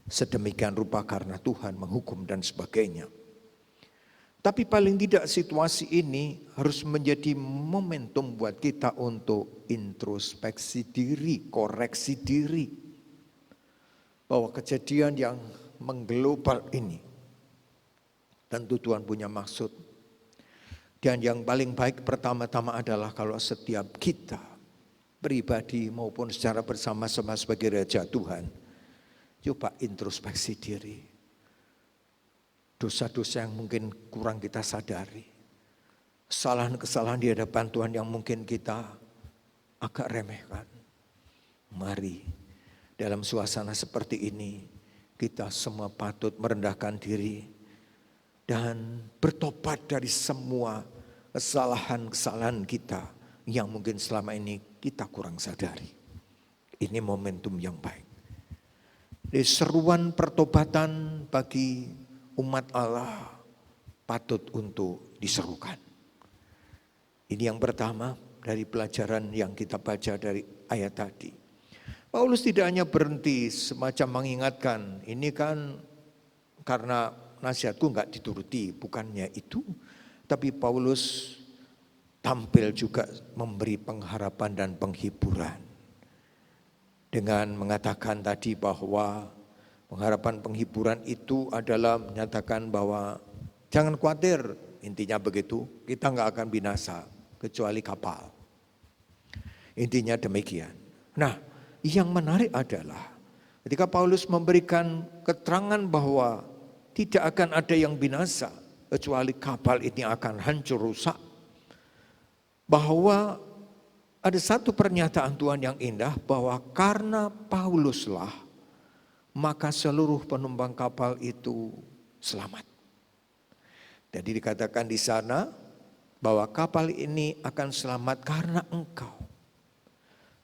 A: sedemikian rupa karena Tuhan menghukum dan sebagainya. Tapi paling tidak situasi ini harus menjadi momentum buat kita untuk introspeksi diri, koreksi diri. Bahwa kejadian yang mengglobal ini tentu Tuhan punya maksud. Dan yang paling baik pertama-tama adalah kalau setiap kita pribadi maupun secara bersama-sama sebagai raja Tuhan, coba introspeksi diri. Dosa-dosa yang mungkin kurang kita sadari, kesalahan-kesalahan di hadapan Tuhan yang mungkin kita agak remehkan. Mari dalam suasana seperti ini kita semua patut merendahkan diri dan bertobat dari semua kesalahan-kesalahan kita yang mungkin selama ini kita kurang sadari. Ini momentum yang baik. Di seruan pertobatan bagi umat Allah patut untuk diserukan. Ini yang pertama dari pelajaran yang kita baca dari ayat tadi. Paulus tidak hanya berhenti semacam mengingatkan, ini kan karena nasihatku enggak dituruti, bukannya itu. Tapi Paulus tampil juga memberi pengharapan dan penghiburan. Dengan mengatakan tadi bahwa pengharapan penghiburan itu adalah menyatakan bahwa jangan khawatir, intinya begitu, kita enggak akan binasa kecuali kapal. Intinya demikian. Nah, yang menarik adalah ketika Paulus memberikan keterangan bahwa tidak akan ada yang binasa kecuali kapal ini akan hancur rusak, bahwa ada satu pernyataan Tuhan yang indah bahwa karena Pauluslah maka seluruh penumpang kapal itu selamat. Jadi dikatakan di sana bahwa kapal ini akan selamat karena engkau.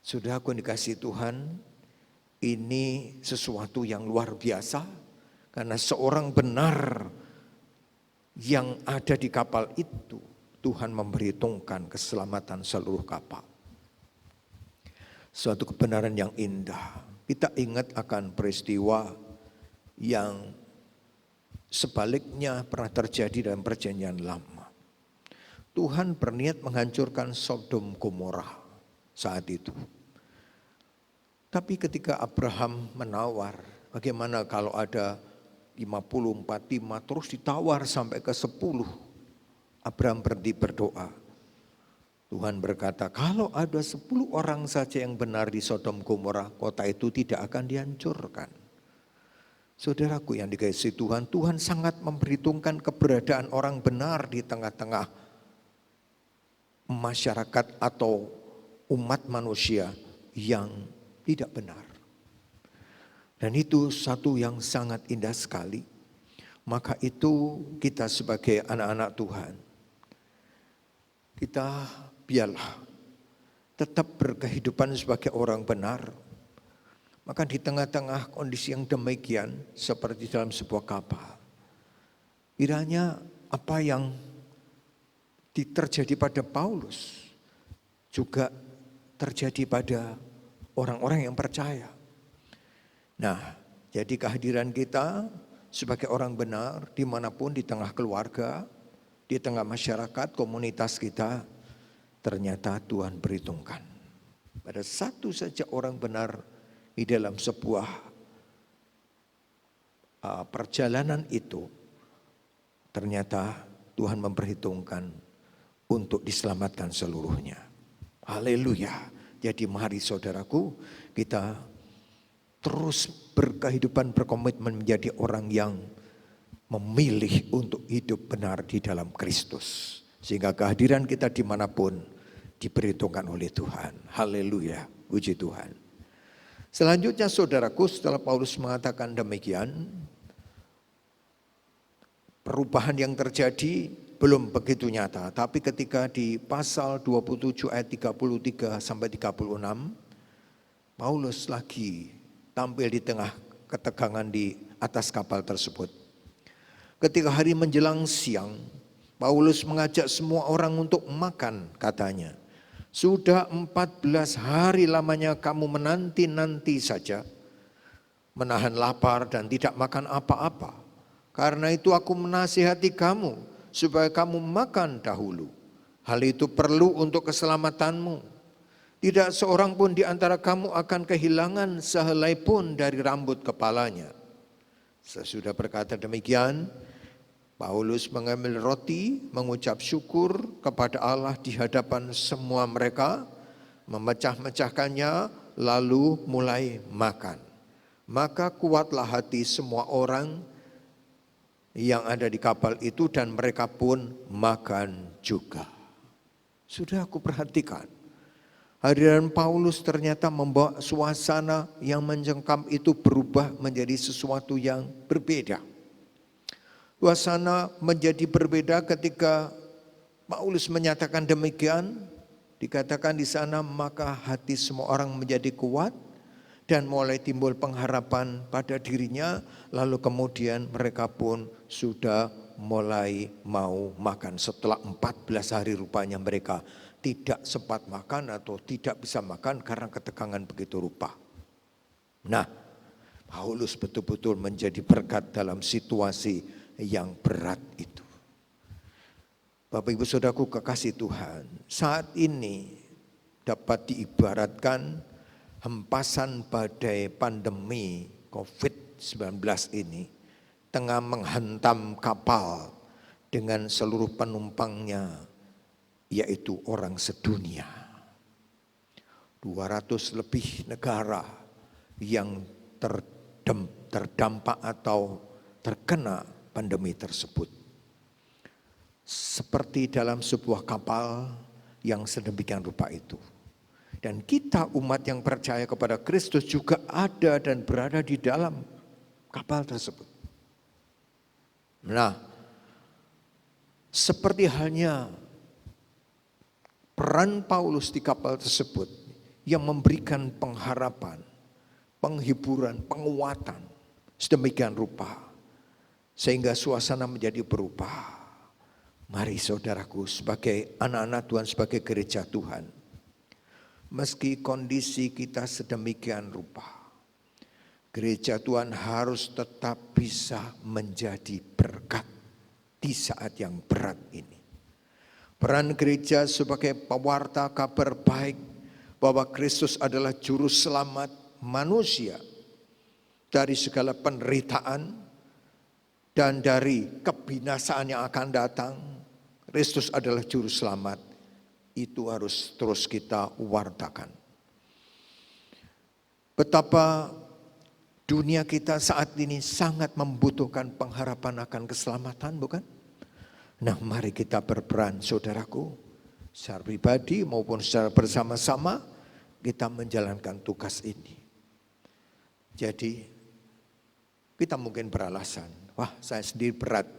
A: Sudah aku dikasih Tuhan, ini sesuatu yang luar biasa. Karena seorang benar yang ada di kapal itu, Tuhan memperhitungkan keselamatan seluruh kapal. Suatu kebenaran yang indah. Kita ingat akan peristiwa yang sebaliknya pernah terjadi dalam perjanjian lama. Tuhan berniat menghancurkan Sodom Gomora saat itu. Tapi ketika Abraham menawar, bagaimana kalau ada 50, 45 terus ditawar sampai ke 10. Abraham berhenti berdoa. Tuhan berkata, kalau ada 10 orang saja yang benar di Sodom Gomora, kota itu tidak akan dihancurkan. Saudaraku yang dikasihi Tuhan, Tuhan sangat memperhitungkan keberadaan orang benar di tengah-tengah masyarakat atau umat manusia yang tidak benar. Dan itu satu yang sangat indah sekali. Maka itu kita sebagai anak-anak Tuhan, kita biarlah tetap berkehidupan sebagai orang benar. Maka di tengah-tengah kondisi yang demikian seperti dalam sebuah kapal, kiranya apa yang terjadi pada Paulus juga terjadi pada orang-orang yang percaya. Nah, jadi kehadiran kita sebagai orang benar dimanapun, di tengah keluarga, di tengah masyarakat, komunitas kita, ternyata Tuhan perhitungkan. Pada satu saja orang benar di dalam sebuah perjalanan itu, ternyata Tuhan memperhitungkan untuk diselamatkan seluruhnya. Haleluya. Jadi mari saudaraku, kita terus berkehidupan, berkomitmen menjadi orang yang memilih untuk hidup benar di dalam Kristus. Sehingga kehadiran kita dimanapun diperhitungkan oleh Tuhan. Haleluya, puji Tuhan. Selanjutnya saudaraku, setelah Paulus mengatakan demikian, perubahan yang terjadi belum begitu nyata. Tapi ketika di pasal 27 ayat 33 sampai 36, Paulus lagi tampil di tengah ketegangan di atas kapal tersebut. Ketika hari menjelang siang, Paulus mengajak semua orang untuk makan, katanya. Sudah 14 hari lamanya kamu menanti-nanti saja, menahan lapar dan tidak makan apa-apa. Karena itu aku menasihati kamu, supaya kamu makan dahulu. Hal itu perlu untuk keselamatanmu. Tidak seorang pun di antara kamu akan kehilangan sehelai pun dari rambut kepalanya. Sesudah berkata demikian, Paulus mengambil roti, mengucap syukur kepada Allah di hadapan semua mereka, memecah-mecahkannya, lalu mulai makan. Maka kuatlah hati semua orang yang ada di kapal itu dan mereka pun makan juga. Sudah aku perhatikan, hadiran Paulus ternyata membawa suasana yang mencengkam itu berubah menjadi sesuatu yang berbeda. Suasana menjadi berbeda ketika Paulus menyatakan demikian. Dikatakan di sana, maka hati semua orang menjadi kuat dan mulai timbul pengharapan pada dirinya. Lalu kemudian mereka pun sudah mulai mau makan. Setelah 14 hari rupanya mereka tidak sempat makan atau tidak bisa makan karena ketegangan begitu rupa. Nah, Paulus betul-betul menjadi berkat dalam situasi yang berat itu. Bapak Ibu Saudaraku kekasih Tuhan, saat ini dapat diibaratkan hempasan badai pandemi COVID-19 ini tengah menghantam kapal dengan seluruh penumpangnya, yaitu orang sedunia. 200 lebih negara yang terdampak atau terkena pandemi tersebut. Seperti dalam sebuah kapal yang sedemikian rupa itu. Dan kita umat yang percaya kepada Kristus juga ada dan berada di dalam kapal tersebut. Nah, seperti halnya peran Paulus di kapal tersebut yang memberikan pengharapan, penghiburan, penguatan sedemikian rupa. Sehingga suasana menjadi berubah. Mari saudaraku, sebagai anak-anak Tuhan, sebagai gereja Tuhan, meski kondisi kita sedemikian rupa, gereja Tuhan harus tetap bisa menjadi berkat di saat yang berat ini. Peran gereja sebagai pewarta kabar baik bahwa Kristus adalah juru selamat manusia dari segala penderitaan dan dari kebinasaan yang akan datang. Kristus adalah juru selamat. Itu harus terus kita wartakan. Betapa dunia kita saat ini sangat membutuhkan pengharapan akan keselamatan, bukan? Nah, mari kita berperan, saudaraku, secara pribadi maupun secara bersama-sama kita menjalankan tugas ini. Jadi kita mungkin beralasan, wah saya sendiri berat,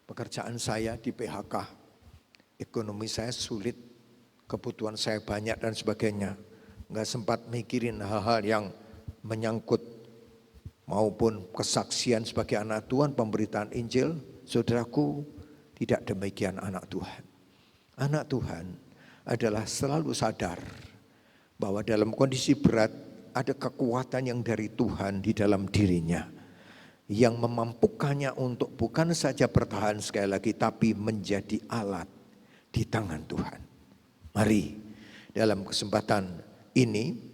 A: pekerjaan saya di PHK, ekonomi saya sulit, kebutuhan saya banyak dan sebagainya. Enggak sempat mikirin hal-hal yang menyangkut maupun kesaksian sebagai anak Tuhan, pemberitaan Injil. Saudaraku, tidak demikian anak Tuhan. Anak Tuhan adalah selalu sadar bahwa dalam kondisi berat ada kekuatan yang dari Tuhan di dalam dirinya, yang memampukannya untuk bukan saja bertahan sekali lagi, tapi menjadi alat di tangan Tuhan. Mari dalam kesempatan ini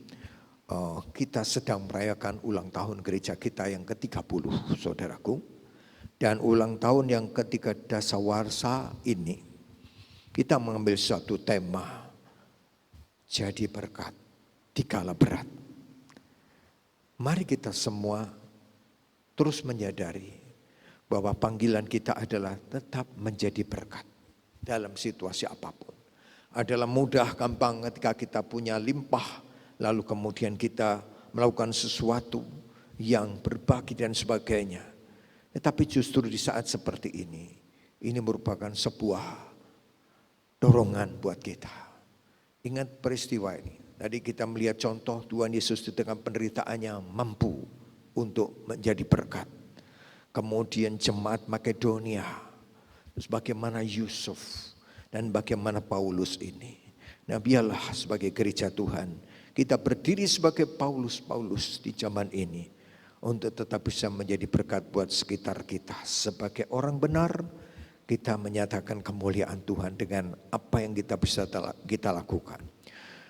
A: kita sedang merayakan ulang tahun gereja kita yang ke-30, saudaraku. Dan ulang tahun yang ketiga dasawarsa ini kita mengambil suatu tema, jadi berkat di kala berat. Mari kita semua terus menyadari bahwa panggilan kita adalah tetap menjadi berkat dalam situasi apapun. Adalah mudah gampang ketika kita punya limpah, lalu kemudian kita melakukan sesuatu yang berbagi dan sebagainya. Tetapi justru di saat seperti ini merupakan sebuah dorongan buat kita. Ingat peristiwa ini. Tadi kita melihat contoh Tuhan Yesus di tengah penderitaannya mampu untuk menjadi berkat. Kemudian jemaat Makedonia, terus bagaimana Yusuf dan bagaimana Paulus ini. Nah, biarlah sebagai gereja Tuhan kita berdiri sebagai Paulus di zaman ini untuk tetap bisa menjadi berkat buat sekitar kita. Sebagai orang benar, kita menyatakan kemuliaan Tuhan dengan apa yang kita bisa kita lakukan.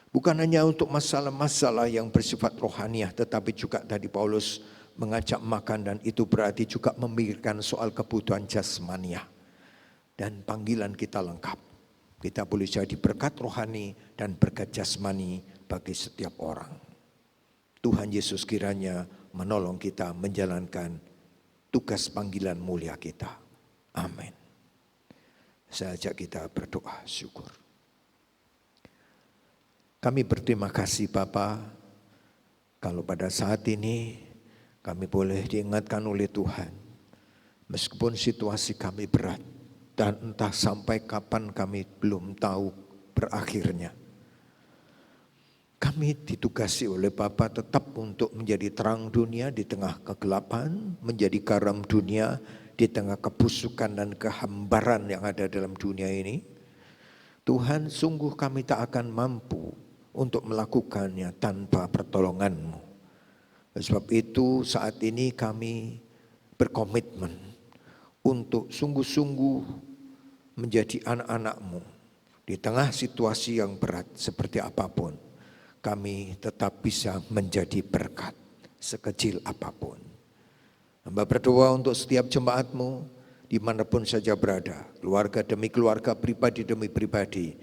A: Bukan hanya untuk masalah-masalah yang bersifat rohaniah, tetapi juga tadi Paulus mengajak makan, dan itu berarti juga memikirkan soal kebutuhan jasmania. Dan panggilan kita lengkap. Kita boleh jadi berkat rohani dan berkat jasmani bagi setiap orang. Tuhan Yesus kiranya menolong kita menjalankan tugas panggilan mulia kita. Amin. Saya ajak kita berdoa syukur. Kami berterima kasih Bapa, kalau pada saat ini kami boleh diingatkan oleh Tuhan. Meskipun situasi kami berat dan entah sampai kapan kami belum tahu berakhirnya. Kami ditugasi oleh Bapa tetap untuk menjadi terang dunia di tengah kegelapan, menjadi garam dunia di tengah kebusukan dan kehambaran yang ada dalam dunia ini. Tuhan, sungguh kami tak akan mampu untuk melakukannya tanpa pertolongan-Mu. Sebab itu saat ini kami berkomitmen untuk sungguh-sungguh menjadi anak-anak-Mu. Di tengah situasi yang berat seperti apapun, kami tetap bisa menjadi berkat sekecil apapun. Hamba berdoa untuk setiap jemaat-Mu dimanapun saja berada, keluarga demi keluarga, pribadi demi pribadi.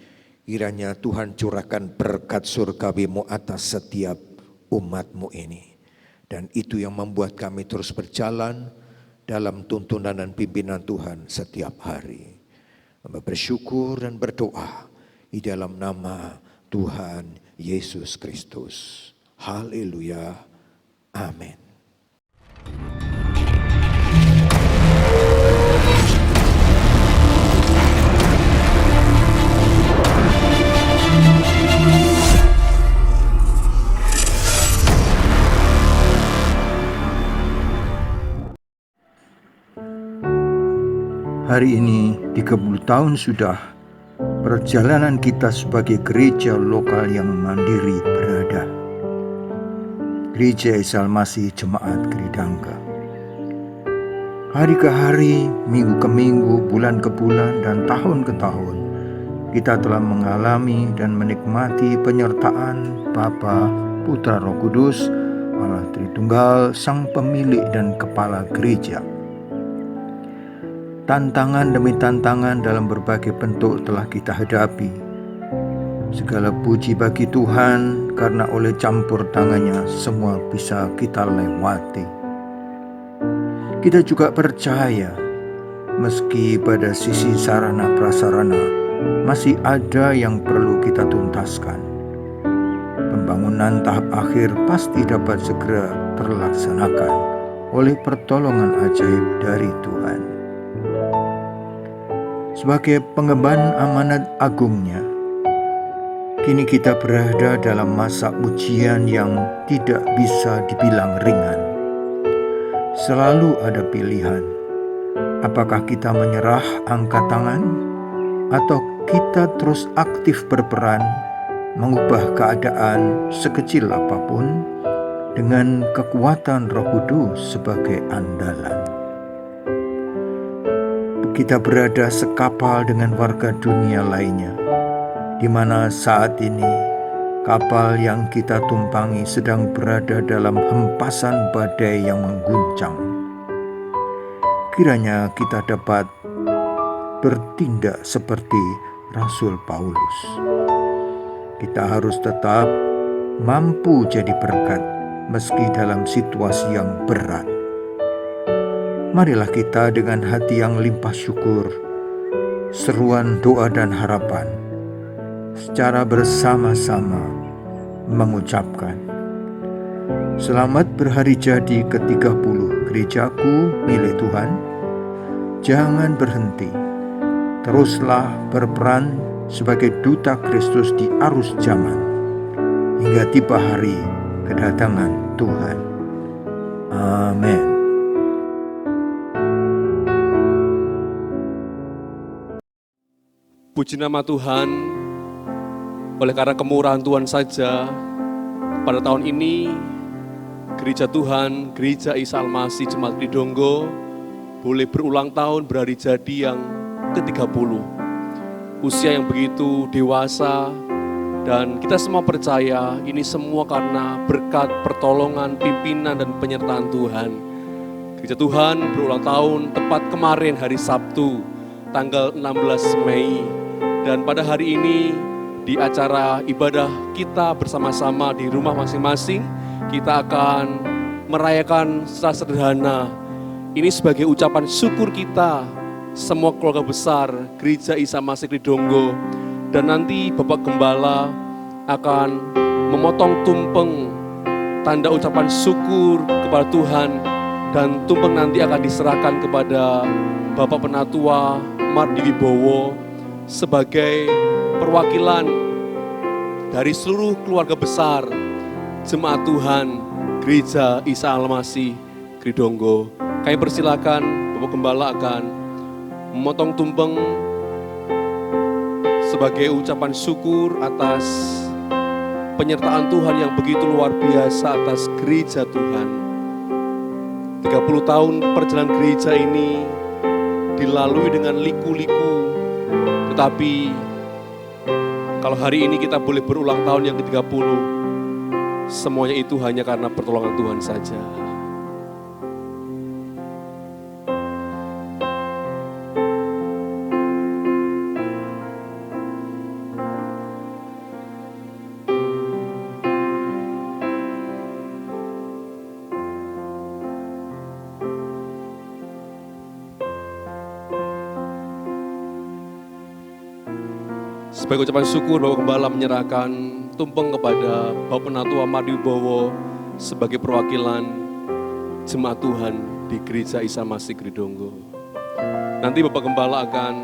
A: Kiranya Tuhan curahkan berkat surgawi-Mu atas setiap umat-Mu ini. Dan itu yang membuat kami terus berjalan dalam tuntunan dan pimpinan Tuhan setiap hari. Hamba bersyukur dan berdoa di dalam nama Tuhan Yesus Kristus. Haleluya. Amin.
F: Hari ini 30 tahun sudah perjalanan kita sebagai gereja lokal yang mandiri berada. Gereja Isa Al-Masih Jemaat Kridangga. Hari ke hari, minggu ke minggu, bulan ke bulan, dan tahun ke tahun, kita telah mengalami dan menikmati penyertaan Bapa, Putra, Roh Kudus, Allah Tritunggal, Sang Pemilik dan Kepala Gereja. Tantangan demi tantangan dalam berbagai bentuk telah kita hadapi. Segala puji bagi Tuhan karena oleh campur tangannya semua bisa kita lewati. Kita juga percaya meski pada sisi sarana prasarana masih ada yang perlu kita tuntaskan. Pembangunan tahap akhir pasti dapat segera terlaksanakan oleh pertolongan ajaib dari Tuhan. Sebagai pengemban amanat agungnya, kini kita berada dalam masa ujian yang tidak bisa dibilang ringan. Selalu ada pilihan, apakah kita menyerah angkat tangan, atau kita terus aktif berperan, mengubah keadaan sekecil apapun dengan kekuatan Roh Kudus sebagai andalan. Kita berada sekapal dengan warga dunia lainnya, di mana saat ini kapal yang kita tumpangi sedang berada dalam hempasan badai yang mengguncang. Kiranya kita dapat bertindak seperti Rasul Paulus. Kita harus tetap mampu jadi berkat meski dalam situasi yang berat. Marilah kita dengan hati yang limpah syukur, seruan doa dan harapan, secara bersama-sama mengucapkan, Selamat berhari jadi ke-30 gerejaku milik Tuhan. Jangan berhenti. Teruslah berperan sebagai duta Kristus di arus zaman hingga tiba hari kedatangan Tuhan. Amin.
B: Puji nama Tuhan, oleh karena kemurahan Tuhan saja, pada tahun ini Gereja Tuhan, Gereja Isa Almasih Jemaat Kridonggo boleh berulang tahun berhari jadi yang ke-30. Usia yang begitu dewasa, dan kita semua percaya ini semua karena berkat pertolongan, pimpinan, dan penyertaan Tuhan. Gereja Tuhan berulang tahun tepat kemarin hari Sabtu, tanggal 16 Mei. Dan pada hari ini di acara ibadah kita bersama-sama di rumah masing-masing, kita akan merayakan secara sederhana. Ini sebagai ucapan syukur kita, semua keluarga besar Gereja Isa Almasih Kridonggo. Dan nanti Bapak Gembala akan memotong tumpeng tanda ucapan syukur kepada Tuhan. Dan tumpeng nanti akan diserahkan kepada Bapak Penatua Mardi Wibowo sebagai perwakilan dari seluruh keluarga besar Jemaat Tuhan Gereja Isa Almasih Kridonggo. Kami persilakan Bapak Gembala akan memotong tumpeng sebagai ucapan syukur atas penyertaan Tuhan yang begitu luar biasa atas gereja Tuhan. 30 tahun perjalanan gereja ini dilalui dengan liku-liku, tetapi kalau hari ini kita boleh berulang tahun yang ke-30, semuanya itu hanya karena pertolongan Tuhan saja. Sebagai ucapan syukur, Bapak Gembala menyerahkan tumpeng kepada Bapak Penatua Mardi Wibowo sebagai perwakilan Jemaat Tuhan di Gereja Isa Almasih Kridonggo. Nanti Bapak Gembala akan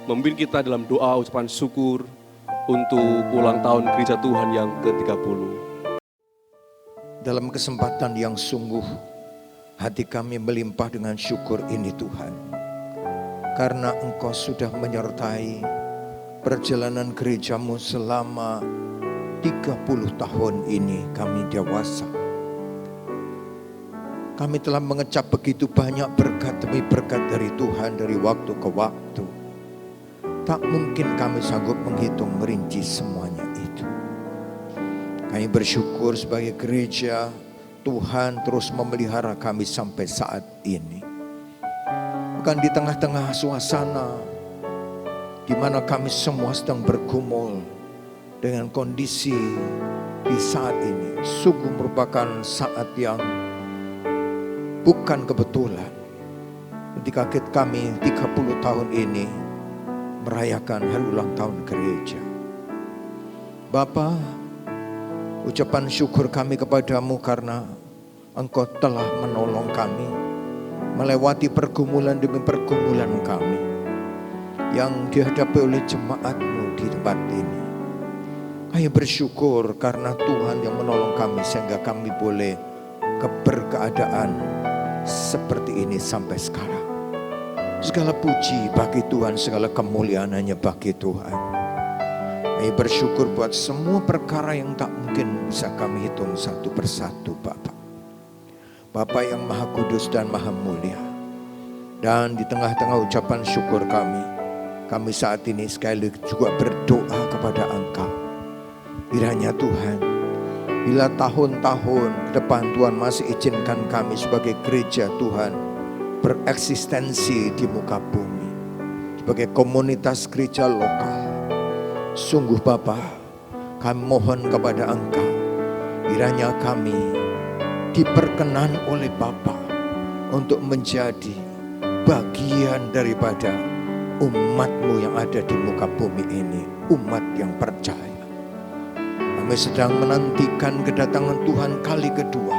B: memimpin kita dalam doa ucapan syukur untuk ulang tahun Gereja Tuhan yang ke-30.
A: Dalam kesempatan yang sungguh, hati kami melimpah dengan syukur ini Tuhan. Karena Engkau sudah menyertai perjalanan gerejamu selama 30 tahun ini kami dewasa. Kami telah mengecap begitu banyak berkat demi berkat dari Tuhan dari waktu ke waktu. Tak mungkin kami sanggup menghitung merinci semuanya itu. Kami bersyukur sebagai gereja, Tuhan terus memelihara kami sampai saat ini. Bukan di tengah-tengah suasana di mana kami semua sedang bergumul dengan kondisi di saat ini, sungguh merupakan saat yang bukan kebetulan ketika kami 30 tahun ini merayakan hari ulang tahun gereja. Bapa, ucapan syukur kami kepadamu karena Engkau telah menolong kami melewati pergumulan demi pergumulan kami yang dihadapi oleh jemaatmu di tempat ini. Kami bersyukur karena Tuhan yang menolong kami sehingga kami boleh berkeadaan seperti ini sampai sekarang. Segala puji bagi Tuhan, segala kemuliaan hanya bagi Tuhan. Kami bersyukur buat semua perkara yang tak mungkin bisa kami hitung satu persatu Bapa. Bapa yang Maha Kudus dan Maha Mulia. Dan di tengah-tengah ucapan syukur kami saat ini sekali juga berdoa kepada Engkau. Kiranya Tuhan, bila tahun-tahun ke depan Tuhan masih izinkan kami sebagai gereja Tuhan bereksistensi di muka bumi, sebagai komunitas gereja lokal, sungguh Bapa, kami mohon kepada Engkau, kiranya kami diperkenan oleh Bapa untuk menjadi bagian daripada umat-Mu yang ada di muka bumi ini, umat yang percaya. Kami sedang menantikan kedatangan Tuhan kali kedua.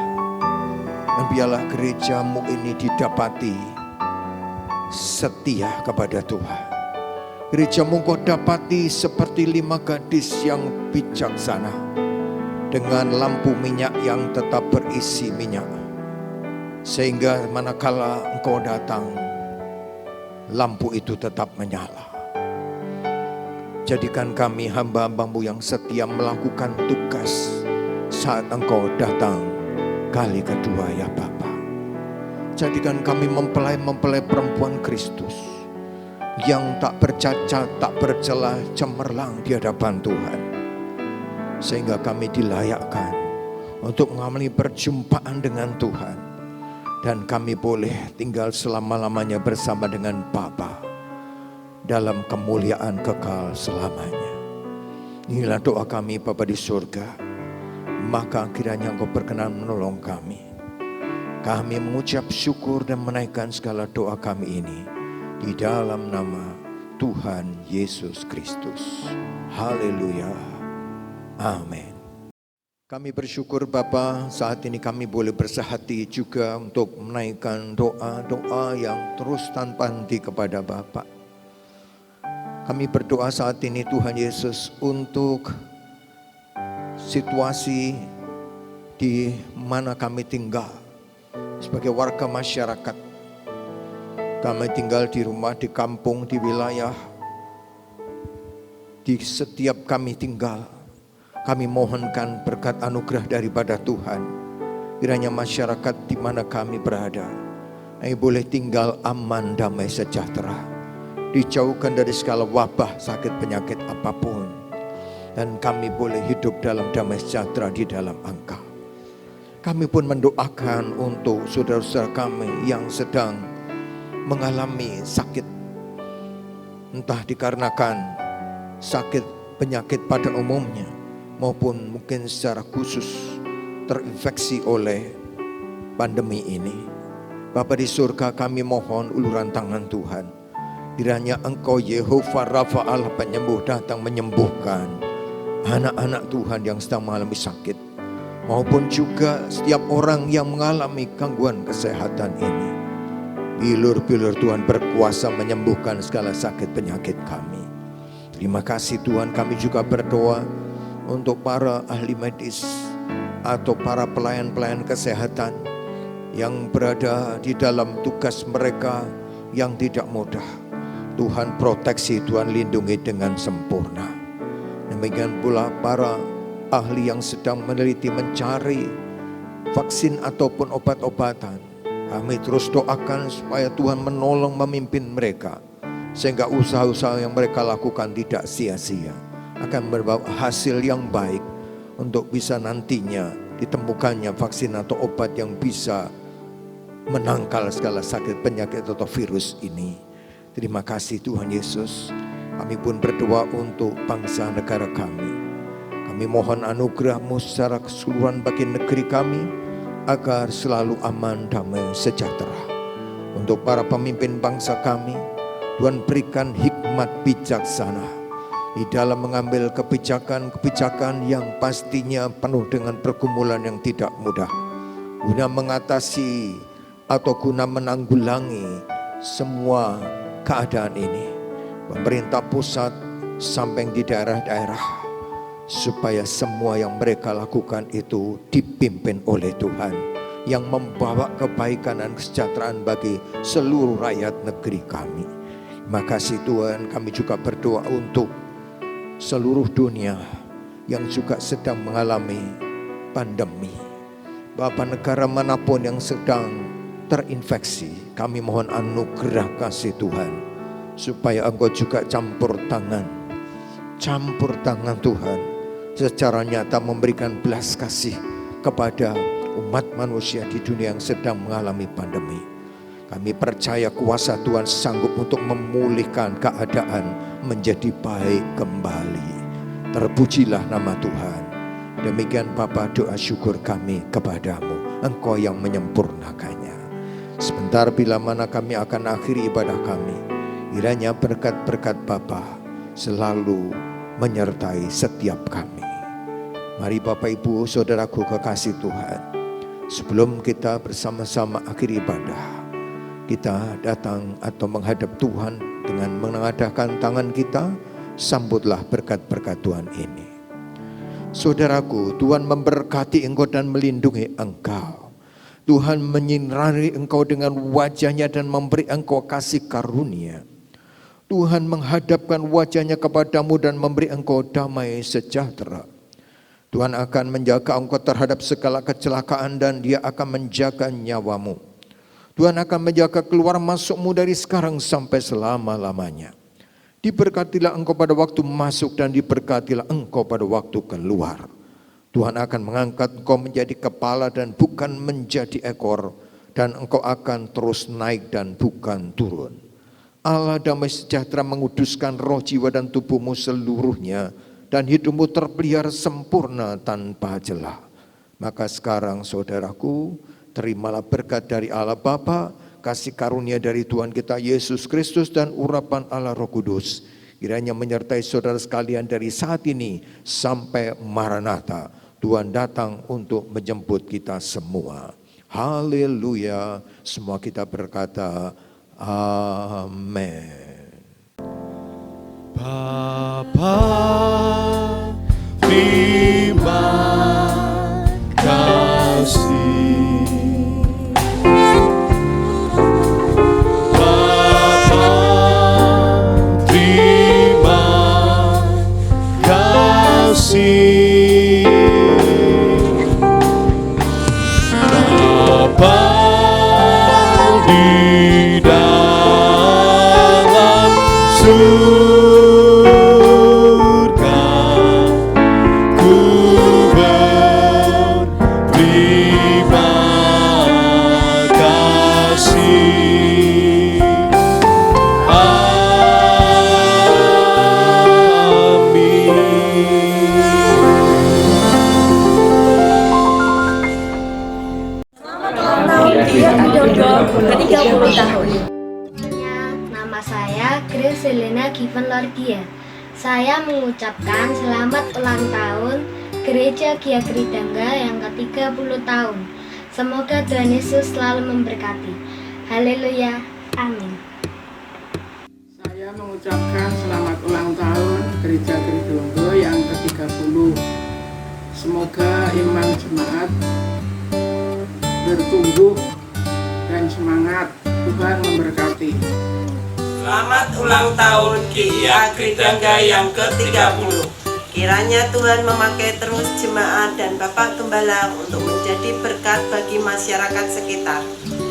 A: Dan biarlah gerejamu ini didapati setia kepada Tuhan. Gerejamu kau dapati seperti 5 gadis yang bijaksana, dengan lampu minyak yang tetap berisi minyak. Sehingga manakala engkau datang, lampu itu tetap menyala. Jadikan kami hamba-hambamu yang setia melakukan tugas saat engkau datang kali kedua ya Bapa. Jadikan kami mempelai perempuan Kristus yang tak bercacat, tak bercela, cemerlang di hadapan Tuhan. Sehingga kami dilayakkan untuk mengalami perjumpaan dengan Tuhan. Dan kami boleh tinggal selama-lamanya bersama dengan Bapa dalam kemuliaan kekal selamanya. Inilah doa kami Bapa di surga. Maka kiranya Engkau berkenan menolong kami. Kami mengucap syukur dan menaikkan segala doa kami ini di dalam nama Tuhan Yesus Kristus. Haleluya. Amin. Kami bersyukur Bapa, saat ini kami boleh bersehati juga untuk menaikkan doa-doa yang terus tanpa henti kepada Bapa. Kami berdoa saat ini Tuhan Yesus untuk situasi di mana kami tinggal sebagai warga masyarakat. Kami tinggal di rumah, di kampung, di wilayah, di setiap kami tinggal. Kami mohonkan berkat anugerah daripada Tuhan. Kiranya masyarakat di mana kami berada, kami boleh tinggal aman, damai, sejahtera. Dijauhkan dari segala wabah, sakit, penyakit apapun. Dan kami boleh hidup dalam damai sejahtera di dalam Engkau. Kami pun mendoakan untuk saudara-saudara kami yang sedang mengalami sakit. Entah dikarenakan sakit penyakit pada umumnya, maupun mungkin secara khusus terinfeksi oleh pandemi ini. Bapa di surga, kami mohon uluran tangan Tuhan. Kiranya Engkau Yehova Rafa Allah penyembuh datang menyembuhkan anak-anak Tuhan yang sedang mengalami sakit, maupun juga setiap orang yang mengalami gangguan kesehatan ini. Bilur-bilur Tuhan berkuasa menyembuhkan segala sakit penyakit kami. Terima kasih Tuhan. Kami juga berdoa untuk para ahli medis atau para pelayan-pelayan kesehatan yang berada di dalam tugas mereka yang tidak mudah. Tuhan proteksi, Tuhan lindungi dengan sempurna. Demikian pula para ahli yang sedang meneliti mencari vaksin ataupun obat-obatan. Kami terus doakan supaya Tuhan menolong memimpin mereka, sehingga usaha-usaha yang mereka lakukan tidak sia-sia, akan membawa hasil yang baik untuk bisa nantinya ditemukannya vaksin atau obat yang bisa menangkal segala sakit penyakit atau virus ini. Terima kasih Tuhan Yesus. Kami pun berdoa untuk bangsa negara kami. Kami mohon anugerah-Mu secara keseluruhan bagi negeri kami, agar selalu aman, damai, sejahtera. Untuk para pemimpin bangsa kami, Tuhan berikan hikmat bijaksana di dalam mengambil kebijakan-kebijakan yang pastinya penuh dengan pergumulan yang tidak mudah, guna mengatasi atau guna menanggulangi semua keadaan ini. Pemerintah pusat sampai di daerah-daerah, supaya semua yang mereka lakukan itu dipimpin oleh Tuhan, yang membawa kebaikan dan kesejahteraan bagi seluruh rakyat negeri kami. Terima kasih Tuhan. Kami juga berdoa untuk seluruh dunia yang juga sedang mengalami pandemi. Bapa, negara manapun yang sedang terinfeksi, kami mohon anugerah kasih Tuhan, supaya Engkau juga campur tangan Tuhan, secara nyata memberikan belas kasih kepada umat manusia di dunia yang sedang mengalami pandemi. Kami percaya kuasa Tuhan sanggup untuk memulihkan keadaan menjadi baik kembali. Terpujilah nama Tuhan. Demikian Bapa, doa syukur kami kepadamu, Engkau yang menyempurnakannya. Sebentar bila mana kami akan akhiri ibadah kami, kiranya berkat-berkat Bapa selalu menyertai setiap kami. Mari Bapak Ibu Saudaraku kekasih Tuhan, sebelum kita bersama-sama akhir ibadah, kita datang atau menghadap Tuhan dengan mengadahkan tangan kita, sambutlah berkat-berkat Tuhan ini. Saudaraku, Tuhan memberkati engkau dan melindungi engkau. Tuhan menyinari engkau dengan wajahnya dan memberi engkau kasih karunia. Tuhan menghadapkan wajahnya kepadamu dan memberi engkau damai sejahtera. Tuhan akan menjaga engkau terhadap segala kecelakaan dan Dia akan menjaga nyawamu. Tuhan akan menjaga keluar masukmu dari sekarang sampai selama-lamanya. Diberkatilah engkau pada waktu masuk dan diberkatilah engkau pada waktu keluar. Tuhan akan mengangkat engkau menjadi kepala dan bukan menjadi ekor, dan engkau akan terus naik dan bukan turun. Allah damai sejahtera menguduskan roh, jiwa dan tubuhmu seluruhnya, dan hidupmu terpelihara sempurna tanpa celah. Maka sekarang saudaraku, terimalah berkat dari Allah Bapa, kasih karunia dari Tuhan kita Yesus Kristus, dan urapan Allah Roh Kudus kiranya menyertai saudara sekalian dari saat ini sampai Maranatha. Tuhan datang untuk menjemput kita semua. Haleluya. Semua kita berkata amin.
C: Bapa, terima kasih. Bapa, terima kasih. Bapa di dalam surga,
G: ke-30 tahun. Nama saya Grace Helena Given Lordia. Saya mengucapkan selamat ulang tahun Gereja Gia Kridangga yang ke-30 tahun. Semoga Tuhan Yesus selalu memberkati. Haleluya. Amin.
H: Saya mengucapkan selamat ulang tahun Gereja Kridangga yang ke-30. Semoga iman jemaat bertumbuh dan semangat. Tuhan memberkati.
I: Selamat ulang tahun Gia Kridangga yang ke-30. Kiranya Tuhan memakai terus jemaat dan Bapak Gembala untuk menjadi berkat bagi masyarakat sekitar.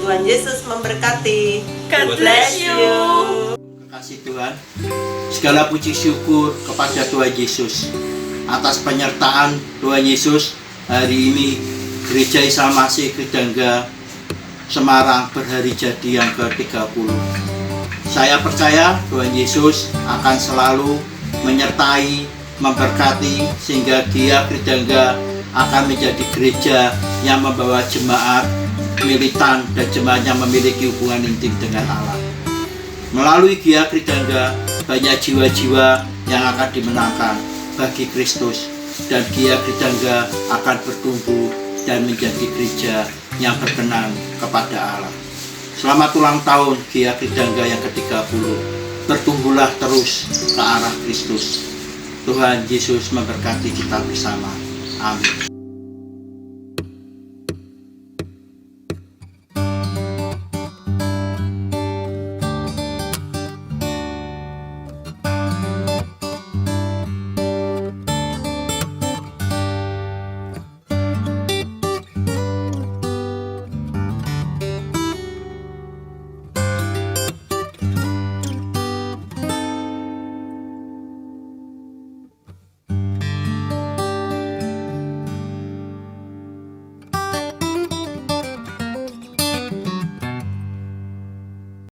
I: Tuhan Yesus memberkati. God bless you.
J: Terima kasih Tuhan. Segala puji syukur kepada Tuhan Yesus atas penyertaan Tuhan Yesus hari ini. Gereja Isa Al-Masih Kridangga Semarang berhari jadi yang ke-30. Saya percaya Tuhan Yesus akan selalu menyertai, memberkati, sehingga Gia Kridangga akan menjadi gereja yang membawa jemaat militan dan jemaat yang memiliki hubungan intim dengan Allah. Melalui Gia Kridangga banyak jiwa-jiwa yang akan dimenangkan bagi Kristus, dan Gia Kridangga akan bertumbuh dan menjadi gereja yang berkenan kepada Allah. Selamat ulang tahun Gia Kridangga yang ke-30. Bertumbuhlah terus ke arah Kristus. Tuhan Yesus memberkati kita bersama. Amin.